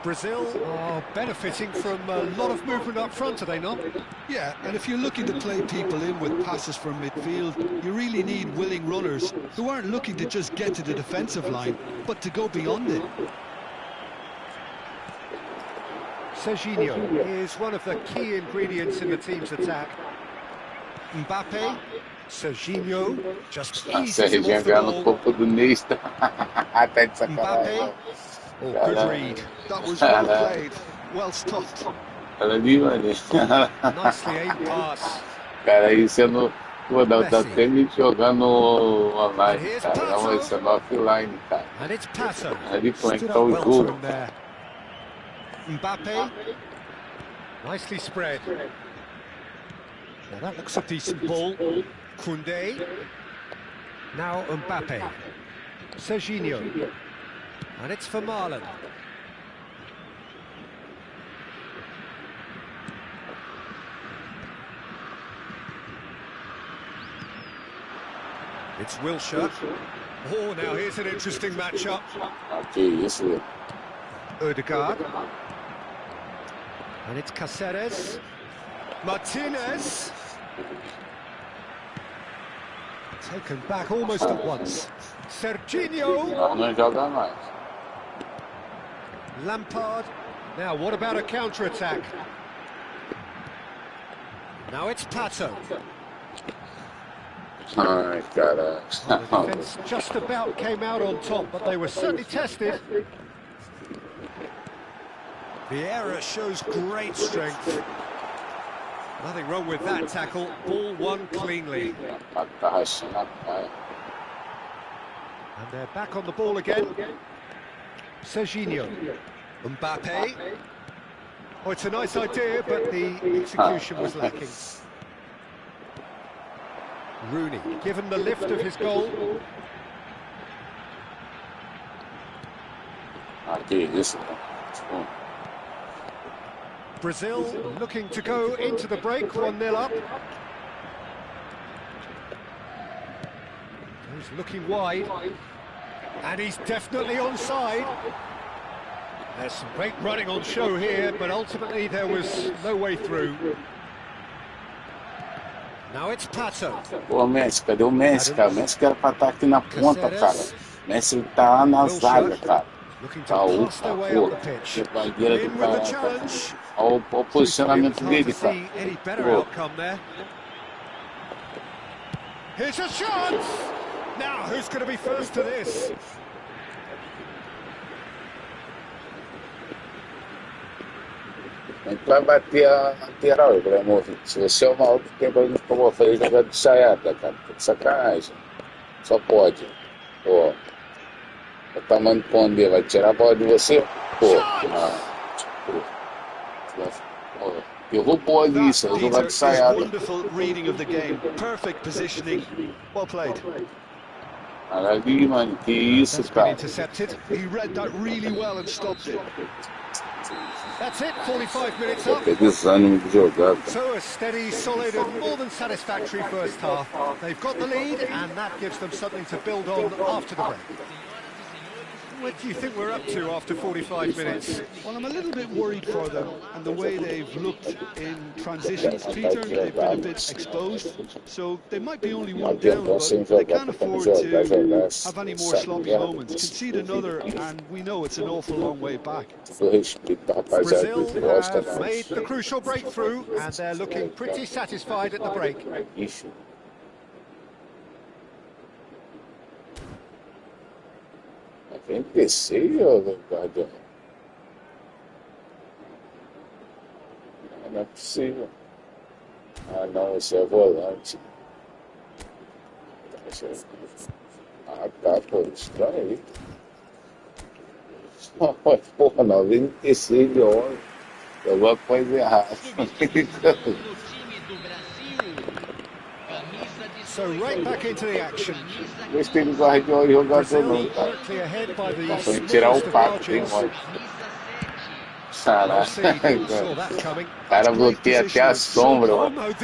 Brazil are benefiting from a lot of movement up front, are they not? Yeah, and if you're looking to play people in with passes from midfield, you really need willing runners who aren't looking to just get to the defensive line, but to go beyond it. Serginho is one of the key ingredients in the team's attack. Mbappe, Serginho just eases him Serginho off the ganhando ball. pouco do Nesta. Tá de sacanagem. Mbappe, oh, good read. That was well played, well stopped. Olha ali, mano. Nicely aimed pass. Cara, isso é no. Pô, dá até me jogando online, cara. Não, isso é no offline, cara. And it's Pato. Ali como é que Stood tá up o well to jogo. him there. Mbappe, nicely spread. Now that looks a decent ball. Koundé. Now Mbappe. Serginho. And it's for Marlon. It's Wilshere. Oh, now here's an interesting matchup. Que isso, velho. Odegaard. And it's Cáceres. Martinez. Taken back almost at once. Serginho. Não joga mais. Lampard. Now, what about a counter-attack? Now it's Pato. Ai, caralho. The defence just about came out on top, but they were certainly tested. Vieira shows great strength. Nothing wrong with that tackle. Ball won cleanly. Tá rachando a cara. And they're back on the ball again. Serginho. Mbappe. Oh, it's a nice idea, but the execution was lacking. Rooney, given the lift of his goal. Ah, que isso, mano. Brazil looking to go into the break, 1-0 up. He's looking wide. And he's definitely onside. There's some great running on show here, but ultimately there was no way through. Now it's Pato. Pô, Messi, cadê o Messi, cara? O Messi que era pra estar aqui na ponta, cara. O Messi ele tá lá na zaga, cara. Looking to Tá pass their way up pô. the pitch. Que bandeira do In with the cara. challenge. Olha o posicionamento Hard dele, to cara. see any better Pô. outcome there. Here's a chance! Now, who's going to be first to this? A gente vai bater a lateral, Ibrahimovic. Se você é o maluco que tem pra gente, como eu falei, jogar de saiada, cara. Tá de sacanagem. Só pode. Pô. O tamanho do Condé vai tirar a bola de você? Pô. Derrubou ali, isso. Vai jogar de saiada. Wonderful reading of the game. Perfect positioning. Well played. Ali, mano, que isso, cara. Intercepted. He read that really well and stopped it. That's it, 45 minutes up. Que desânimo de jogar, cara. So a steady, solid and more than satisfactory first half. They've got the lead and that gives them something to build on after the break. What do you think we're up to after 45 minutes? Well, I'm a little bit worried for them and the way they've looked in transitions, Peter. They've been a bit exposed, so they might be only one down, but they can't afford to have any more sloppy moments. Concede another, and we know it's an awful long way back. Brazil have made the crucial breakthrough, and they're looking pretty satisfied at the break. Vem PC, Guardião. Não é possível. Ah, não, esse é volante. Ah, tá, pô, estranho aí. Porra, não, vem PC, ele olha. Alguma coisa errada. So right back into the action. Gostei do Guardião e jogador não, cara. Foi tirar o pato, hein, mano. Caraca, o cara bloqueia até a sombra, mano. O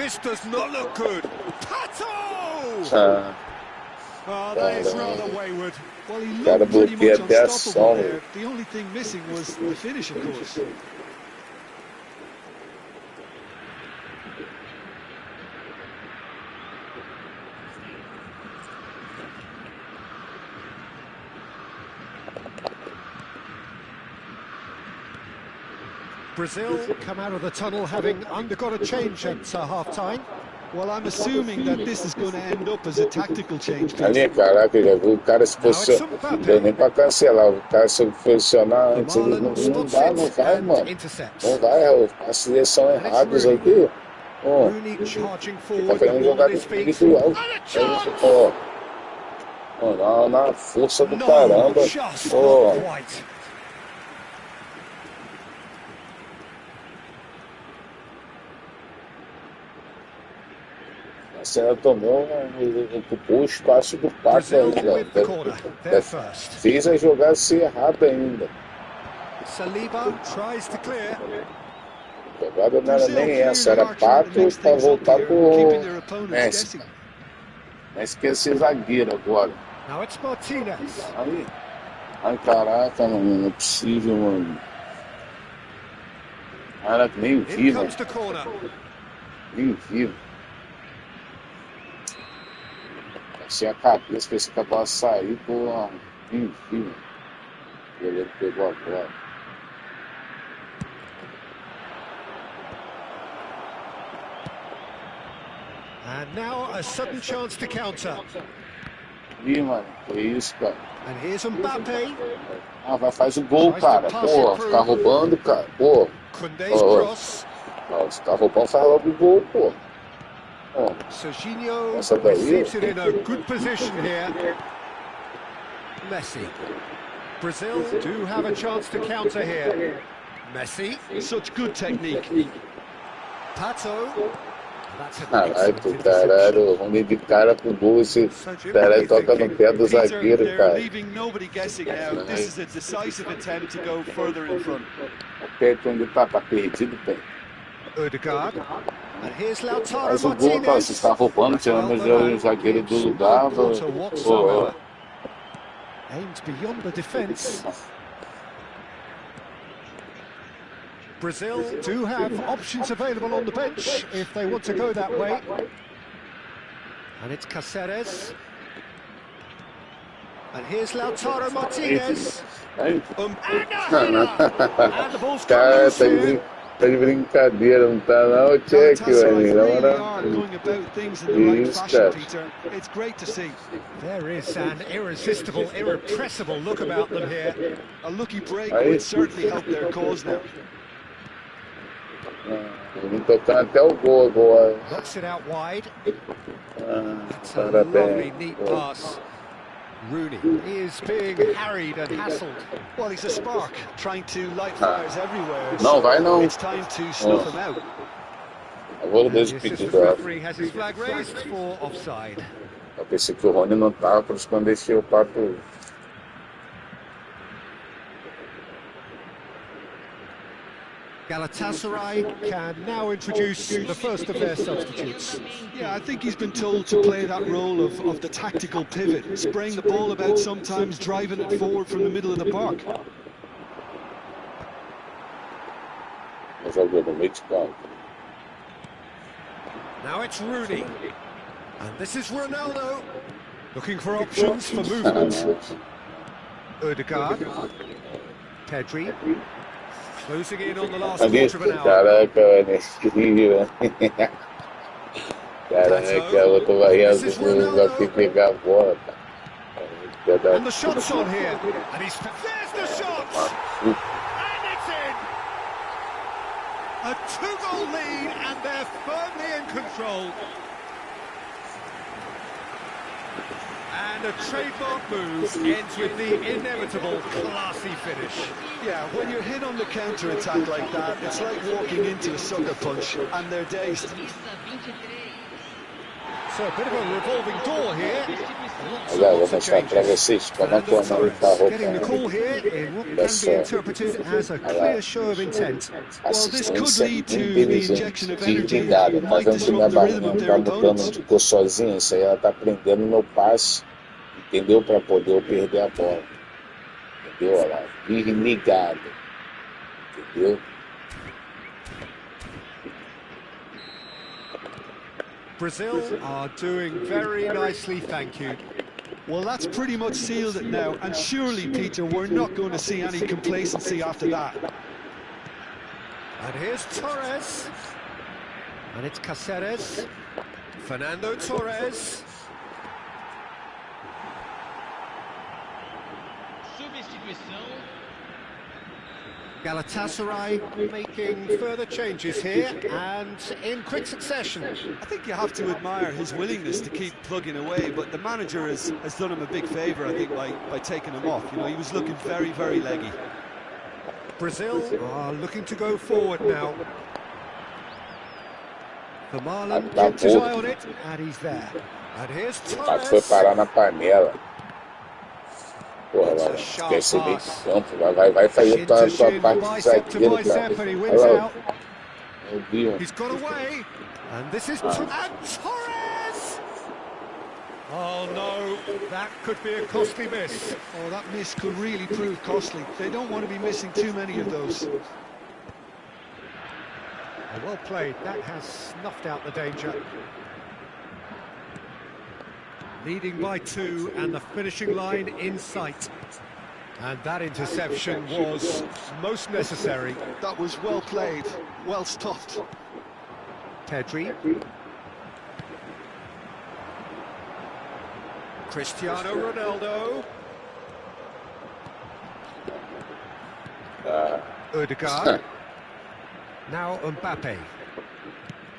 cara bloqueia até a sombra. The only thing missing was the finish, of course. Brazil come out of the tunnel having undergone a change at half-time. Well, I'm assuming that this is going to end up as a tactical change. Ali, caraca, já viu o cara se posicionar. Não deu nem pra cancelar. O cara se posicionar antes. Ele não vai, mano. Não vai, a seleção errada isso aqui. Ó, tá querendo jogar individual. Ó, na força do caramba. Ó. Você tomou ocupou o espaço do pato ainda. Fez a jogada ser errada ainda. Saliba tries to clear. A jogada não era nem essa, era pato para voltar pro Messi. Mas esqueci zagueiro agora. Now it's Martinez. Ai, caraca, mano, não é possível, mano. Caraca, nem vi, mano. Nem vi. Achei a cabeça, pensei que a bola saiu, pô, enfim. O goleiro pegou a bola. And now a sudden chance to counter. Ih, mano, que isso, cara. And here's Mbappe. Ah, vai, faz o gol, cara. Pô, ficar roubando, cara. Pô. Kunde's cross. Não, se tá roubando, faz logo o gol, pô. Serginho receives it in a good position here. Messi. Brazil do have a chance to counter here. Messi. Such good technique. Pato. Caralho, caralho, vamos de cara pro gol, esse caralho toca no pé do zagueiro, cara. Leaving nobody guessing now. This is a decisive attempt to go further in front. Perto onde tá perdido, tem. Odegaard. And here's Lautaro Faz o gol, cara, você está roubando, tirando o zagueiro do lugar. Pô. Aimed beyond the defense. Brazil do have options available on the bench if they want to go that way. And it's Cáceres. And here's Lautaro Martinez. And the ball's gone loose here. Tá de brincadeira, não tá não, check, velho. Isso, cara. It's great to see. There is an irresistible, irrepressible look about them here. A lucky break would certainly help their cause now. Ele tocando até o gol agora. Knocks it out wide. That's a Parabéns. lovely, neat pass. Rooney is being harried and hassled. Well, he's a spark, trying to light fires everywhere. Não, vai não. It's time to snuff him out. Agora The Deus assistant pediu. referee has his flag raised for offside. Eu pensei que o Rony não tava, por isso que eu deixei o papo. Galatasaray can now introduce the first of their substitutes. Yeah, I think he's been told to play that role of the tactical pivot, spraying the ball about, sometimes driving it forward from the middle of the park. Jogou no meio de campo. Now it's Rooney. And this is Ronaldo. Looking for options for movement. Odegaard. Pedri. Closing in on the last quarter of an hour. Caraca, nesse rio. Caraca, eu tô varrendo, vai ter que pegar a bola. And the shot's on here. And there's the shot. And it's in. A 2-goal lead, and they're firmly in control. And a trademark move ends with the inevitable classy finish. Yeah, when you're hit on the counter-attack like that, it's like walking into a sucker punch, and they're dazed. So a bit of a revolving door here. Agora vou mostrar para vocês como a turma está Getting the call here in what can be interpreted as a clear show of intent. Well, this could lead to the injection of energy desligada. that Tá might vendo que minha disrupt the rhythm barrinha of tá their mudando opponents. onde ficou sozinha. Isso aí ela tá prendendo meu passe, entendeu? Para poder eu perder a bola. Entendeu? Olha lá, desligada. Entendeu? Brazil are doing very nicely, thank you. Well, that's pretty much sealed it now, and surely, Peter, we're not going to see any complacency after that. And here's Torres. And it's Cáceres. Fernando Torres. Substituição. Galatasaray making further changes here and in quick succession. I think you have to admire his willingness to keep plugging away, but the manager has done him a big favour, I think, by taking him off. You know, he was looking very, very leggy. Brazil are looking to go forward now. Vermaelen kept his eye on it, and he's there. And here's Mas foi Torres. parar na panela. Porra, vai esquece meio de campo, vai sair tua parte de zagueiro, cara. Olha lá, eu vi. He's got away, and this is and Torres. Oh no, that could be a costly miss. Oh, that miss could really prove costly. They don't want to be missing too many of those. Oh, well played. That has snuffed out the danger. Leading by 2 and the finishing line in sight. And that interception was most necessary. That was well played, well stopped. Pedri. Cristiano Ronaldo. Odegaard. Now Mbappe.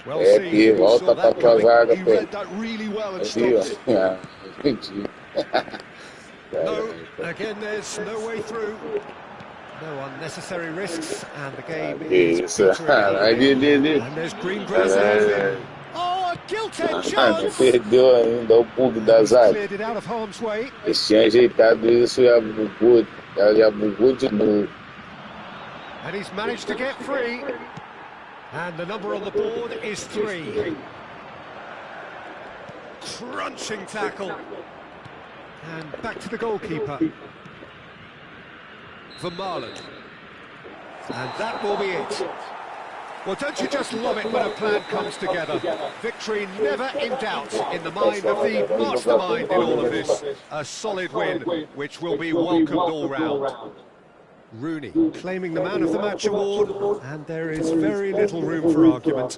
Well É seen. aqui, volta pra tua zaga, He pô. read that really well and Aqui, ó. stopped it. Ah, entendi. No, again there's no way through. No unnecessary risks, and the game is Isso, ali. and there's green grass ahead. Oh, a gilt-edged Não chance! perdeu ainda o bug da zaga. Cleared it out of harm's way. Eles tinham ajeitado isso e já bugou de novo. And he's managed to get free. And the number on the board is 3. Crunching tackle. And back to the goalkeeper. Vermaelen. And that will be it. Well, don't you just love it when a plan comes together? Victory never in doubt in the mind of the mastermind in all of this. A solid win, which will be welcomed all round. Rooney claiming the Man of the Match award, and there is very little room for argument.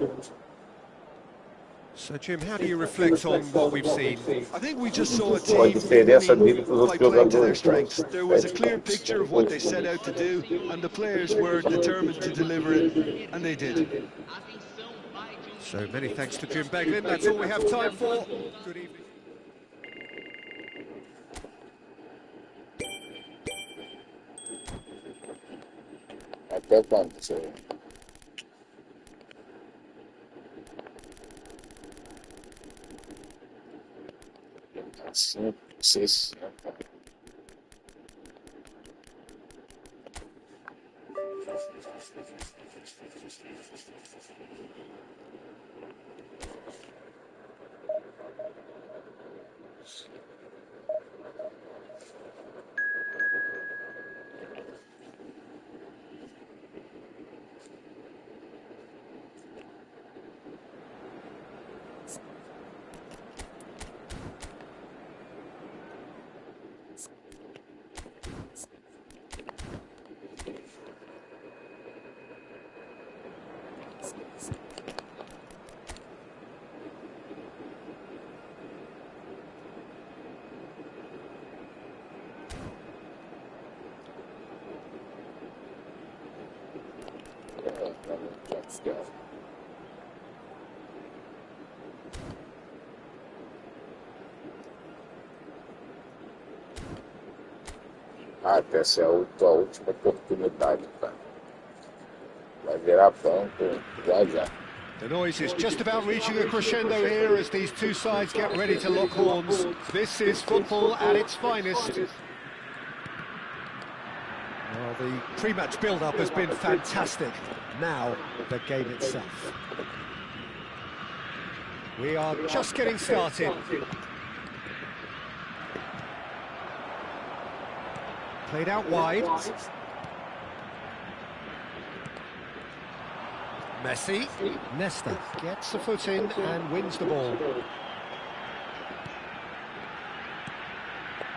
So, Jim, how do you reflect on what we've seen? I think we just saw a A team diferença dele para os by outros playing to their jogadores. strengths. There was a clear picture of what they set out to do, and the players were determined to deliver it, and they did. Atenção, vai de So, many thanks to Jim Beglin. That's all we have time for. Good evening. Até quando? Senhor? Cinco, seis. Até essa é a tua última oportunidade, cara. Vai virar banco já já. The noise is just about reaching a crescendo here as these two sides get ready to lock horns. This is football at its finest. Well, the pre-match build-up has been fantastic. Now, the game itself. We are just getting started. Played out wide. Messi. Nesta gets the foot in and wins the ball.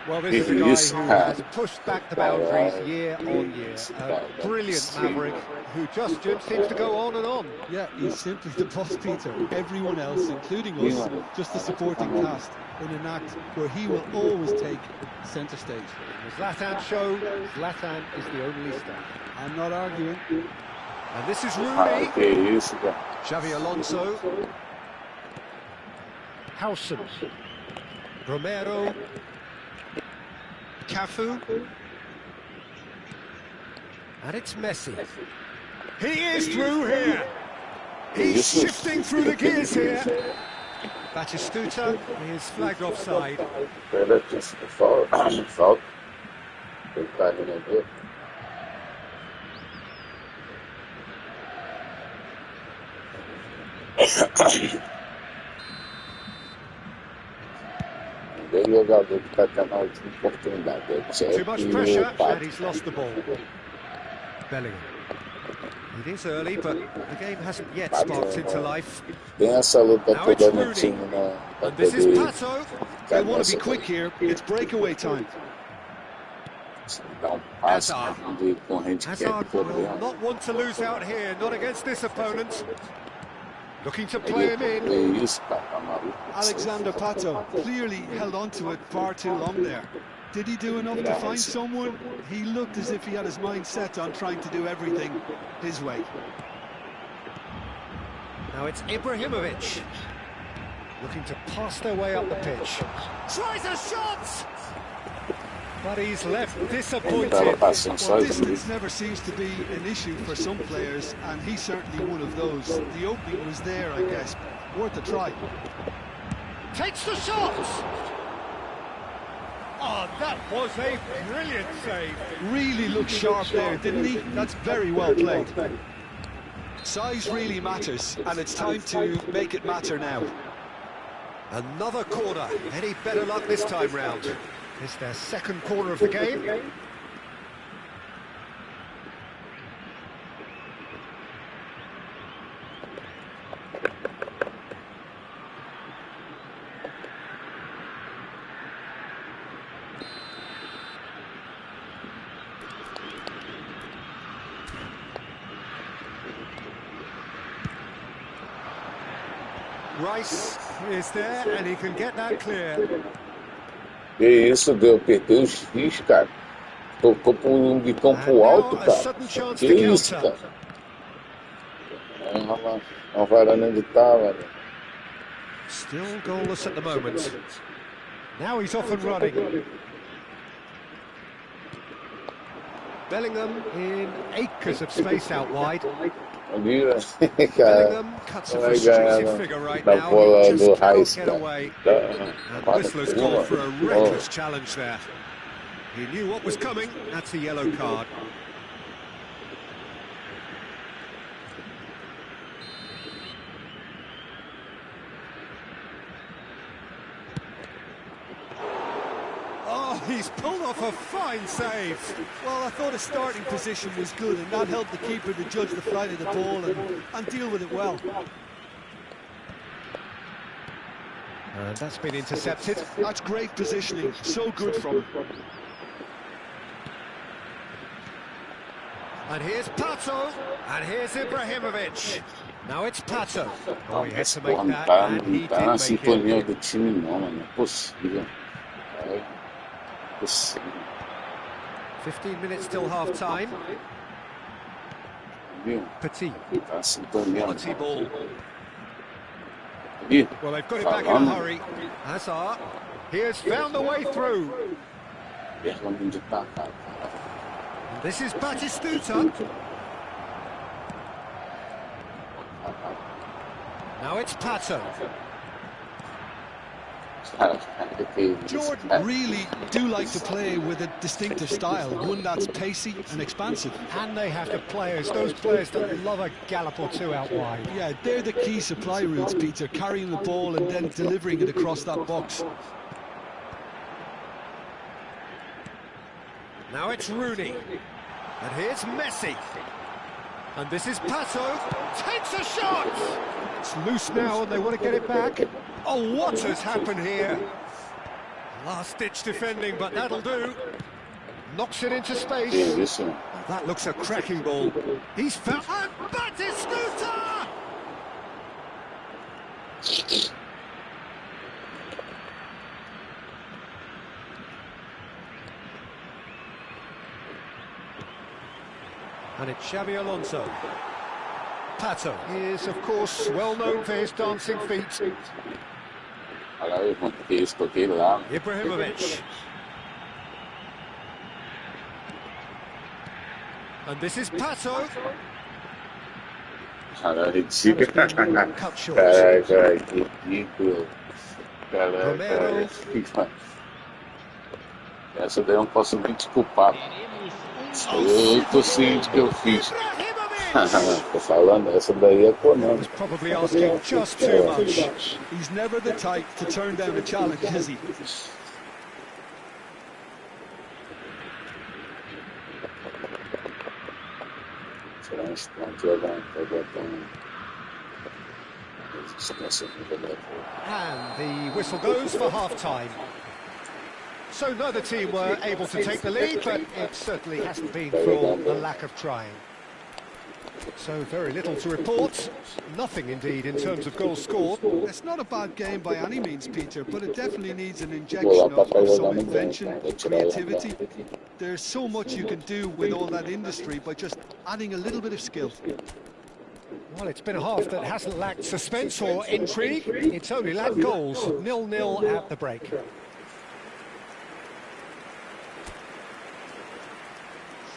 Well, this is a guy who has pushed back the boundaries year on year. A brilliant maverick who just seems to go on and on. Yeah, he's simply the boss, Peter. Everyone else, including us, just a supporting cast in an act where he will always take centre stage. The Zlatan show, Zlatan is the only star. I'm not arguing. And this is Rooney. Que isso, cara. Xavi Alonso. Howson. Romero. Cafu. And it's Messi. He is through here. He's shifting through the gears here. Batistuta is flagged offside. Falta. Ele tá ali no meio. Ninguém jogador que está tendo a última oportunidade. Too much pressure and he's lost the ball. Bellingham. It is early, but the game hasn't yet sparked into life. Tem essa luta Now it's toda no Rooney. time, né? And this is Pato. They want to be quick here. It's breakaway time. Dá um passe Hazard. de corrente que é Hazard will problema. not want to lose out here, not against this opponent. Looking to play him in. É isso, cara, tá maluco. Alexander Pato clearly held on to it far too long there. Did he do enough to find someone? He looked as if he had his mind set on trying to do everything his way. Now it's Ibrahimovic. Looking to pass their way up the pitch. Tries a shot! But he's left disappointed. Well, distance never seems to be an issue for some players, and he's certainly one of those. The opening was there, I guess. Worth a try. Takes the shot! Oh, that was a brilliant save. Really looked sharp there, didn't he? That's very well played. Size really matters, and it's time to make it matter now. Another corner. Any better luck this time round? It's their second corner of the game. Rice is there and he can get that clear. Que isso, deu? Perdeu os fios, cara. Tocou um de campo alto, cara. Que isso, cara? Uma varanda onde tava, né? Still goalless at the moment. Now he's off and running. Bellingham in acres of space out wide. Bellingham cuts a frustrated figure right now. He just can't get away. And Whistler's gone for a reckless challenge there. He knew what was coming. That's a yellow card. Oh, he's pulled off a fine save. Well, I thought his starting position was good, and that helped the keeper to judge the flight of the ball and deal with it well. And that's been intercepted. That's great positioning, so good from him. And here's Pato, and here's Ibrahimovic. Now it's Pato. Oh, he had to make that, and he did na make sintonia it. do time, não, mano. Não é possível. É possível. 15 minutes till half-time. Viu? Petit. Tá sintonia. Quality ball. Ih, Well, they've got it back in a hurry. Hazard. He has found the way through. pergunta onde tá, cara. This is Batistuta. Now it's Pato. Jordan really do like to play with a distinctive style, one that's pacey and expansive. And they have the players, those players that love a gallop or two out wide. Yeah, they're the key supply routes, Peter, carrying the ball and then delivering it across that box. Now it's Rooney. And here's Messi. And this is Pato. Takes a shot! It's loose now and they want to get it back. Oh, what has happened here? Last-ditch defending, but that'll do. Knocks it into space. That looks a cracking ball. He's found... And Batistuta! And it's Xabi Alonso. Pato is, of course, well known for his dancing feet. Ibrahimovic. And this is Pato. Cara, ridículo. Cut short. Cara, que ridículo. Cara, essa daí eu não posso me desculpar. Eu tô ciente que eu fiz. Tô falando, essa daí é econômica. Probably asking just too much. He's never the type to turn down a challenge, is he? And the whistle goes for half-time. So neither team were able to take the lead, but it certainly hasn't been for the lack of trying. So very little to report. Nothing, indeed, in terms of goals scored. It's not a bad game by any means, Peter, but it definitely needs an injection of some invention, creativity. There's so much you can do with all that industry by just adding a little bit of skill. Well, it's been a half that hasn't lacked suspense or intrigue. It's only lacked goals. 0-0 at the break.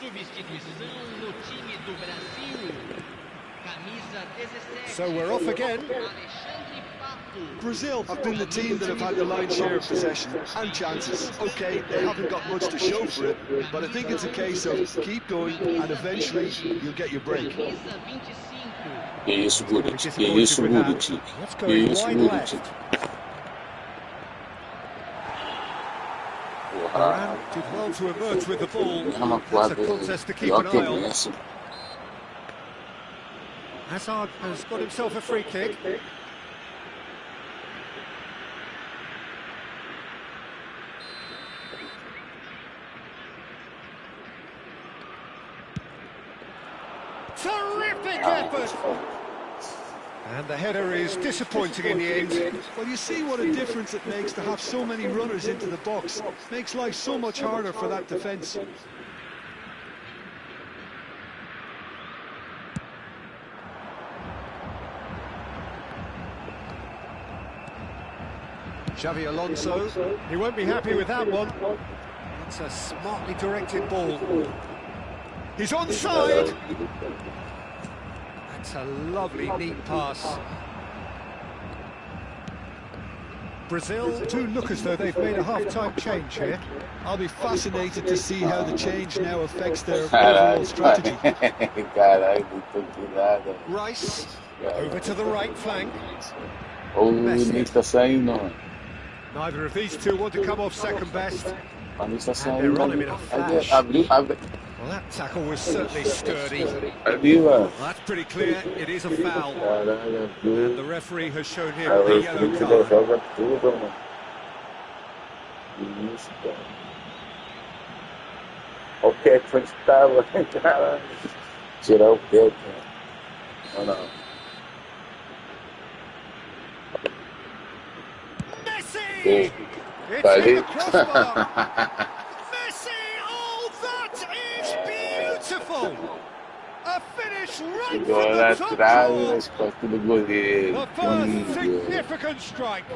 Substituição no time do Brasil. Camisa 17. So we're off again. Alexandre Pato. Brazil have been the team that have had the lion's share of possession and chances. OK, they haven't got much to show for it, but I think it's a case of keep going and eventually you'll get your break. Camisa 25. Que isso, Guriti? Que isso, Guriti? Que isso, Guriti? Varane did well to emerge with the ball. That's a contest to keep an eye on. Hazard has got himself a free kick. Terrific effort! And the header is disappointing in the end. Well, you see what a difference it makes to have so many runners into the box. Makes life so much harder for that defence. Xavi Alonso, he won't be happy with that one. That's a smartly directed ball. He's onside. That's a lovely, neat pass. Brazil do look as though they've made a half-time change here. I'll be fascinated to see how the change now affects their overall strategy. Rice, over to the right flank. Neither of these two want to come off second best. And they're on him in a flash. Well, that tackle was certainly sturdy. Well, that's pretty clear. It is a foul. And the referee has shown him a yellow card. Ok, foi estava, cara. Tirar o pé, cara. Não. Messi! It's in the crossbar. Messi! Oh, that is beautiful! A finish right from the top drawer. The first significant strike.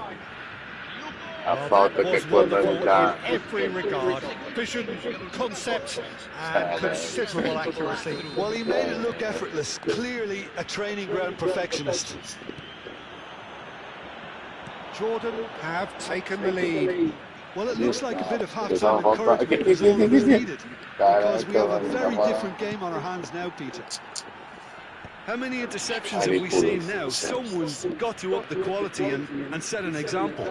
A falta que é quando in every regard. Vision, concept, and considerable accuracy. Well, he made it look effortless. Clearly a training ground perfectionist. Jordan have taken the lead. Well, it looks like a bit of half-time encouragement is all that's needed, because we have a very different game on our hands now, Peter. How many interceptions have we seen now? Someone's got to up the quality and set an example.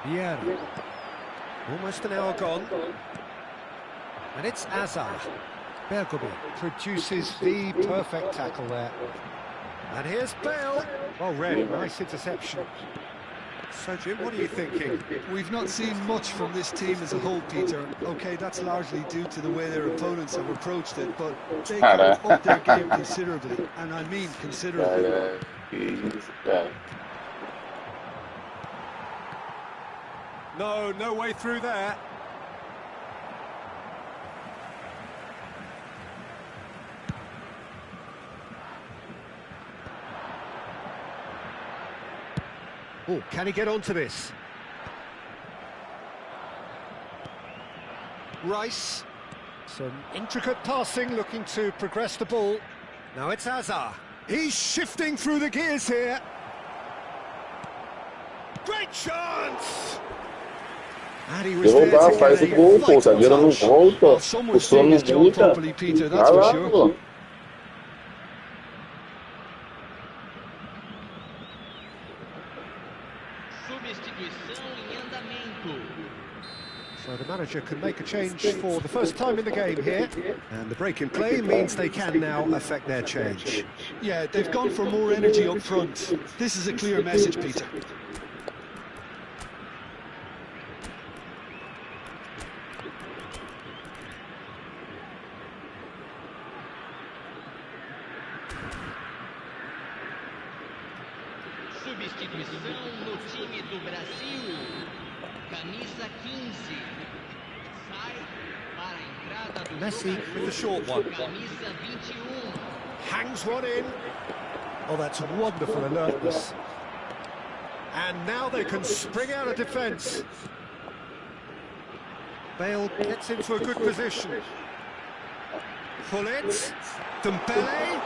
Yeah, almost an hour gone. And it's Azar. Bergobi produces the perfect tackle there. And here's Bale. Well read, nice interception. So, Jim, what are you thinking? We've not seen much from this team as a whole, Peter. OK, that's largely due to the way their opponents have approached it, but they have upped their game considerably, and I mean considerably. No way through there. Oh, can he get onto this? Rice. Some intricate passing, looking to progress the ball. Now it's Azar. He's shifting through the gears here. Great chance! And he was there to faz o gol, pô, o zagueiro não volta, o som não muda. That's for sure. So the manager can make a change for the first time in the game here, and the break in play means they can now affect their change. Yeah, they've gone for more energy up front. This is a clear message, Peter. Substituição no time do Brasil. Camisa 15. Sai para a entrada do Messi with the short one. Camisa 21. Hangs one in. Oh, that's wonderful alertness. And now they can spring out of defence. Bale gets into a good position. Pullet. Dembele.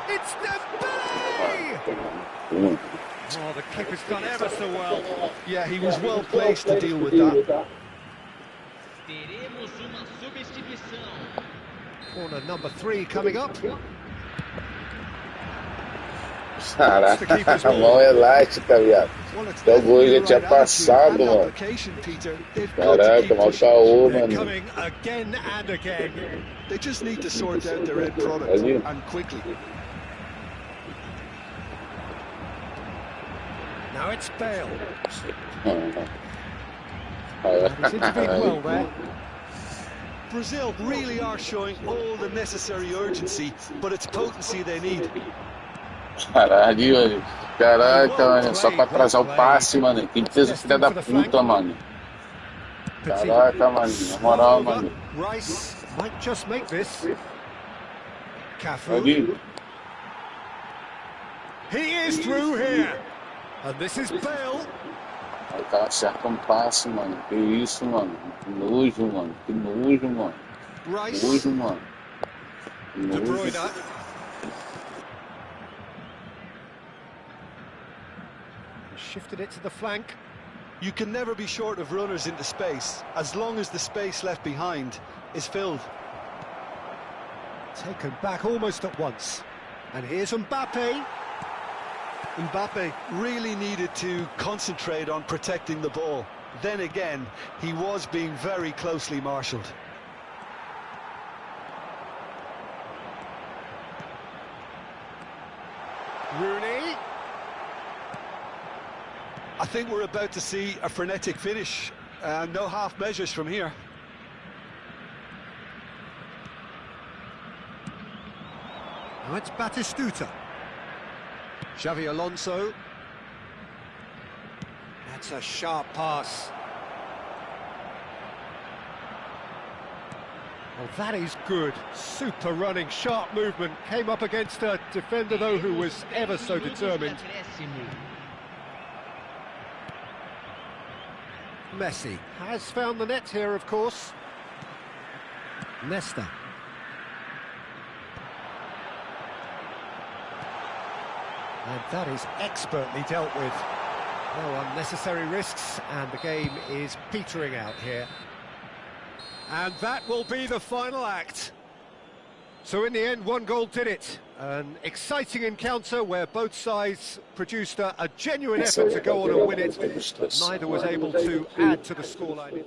It's Dembele! Oh, the keeper's done ever so well. Yeah, he was well placed to deal with that. Teremos uma substituição. Corner number 3 coming up. Caraca, a mão elástica, viado. Então o gol já tinha passado, mano. Caraca, mal caô, mano. Coming again and again. They just need to sort out their end product, and quickly. Now it's Bale. He's intervened well there. Brazil really are showing all the necessary urgency, but it's potency they need. Caralho, mano. Caraca, mano. Só pra atrasar o passe, mano. Quem fez o filho da puta, mano. Caraca, mano. Na moral, mano. Rice might just make this. Cafu. Ali. He is through here. And this is Bale. O cara acerta um passe, mano. Que isso, mano. Que nojo, mano. Que nojo, mano. Rice. Nojo, mano. Que De nojo. Bruyne. Shifted it to the flank. You can never be short of runners into space, as long as the space left behind is filled. Taken back almost at once. And here's Mbappe. Mbappe really needed to concentrate on protecting the ball. Then again, he was being very closely marshalled. Rooney. I think we're about to see a frenetic finish. No half measures from here. Now it's Batistuta. Xavi Alonso. That's a sharp pass. Well, that is good. Super running, sharp movement. Came up against a defender, though, who was ever so determined. Messi has found the net here, of course. Nesta. And that is expertly dealt with. No unnecessary risks, and the game is petering out here. And that will be the final act. So in the end, one goal did it. An exciting encounter where both sides produced a genuine effort to go on and win it. Neither was able to add to the scoreline.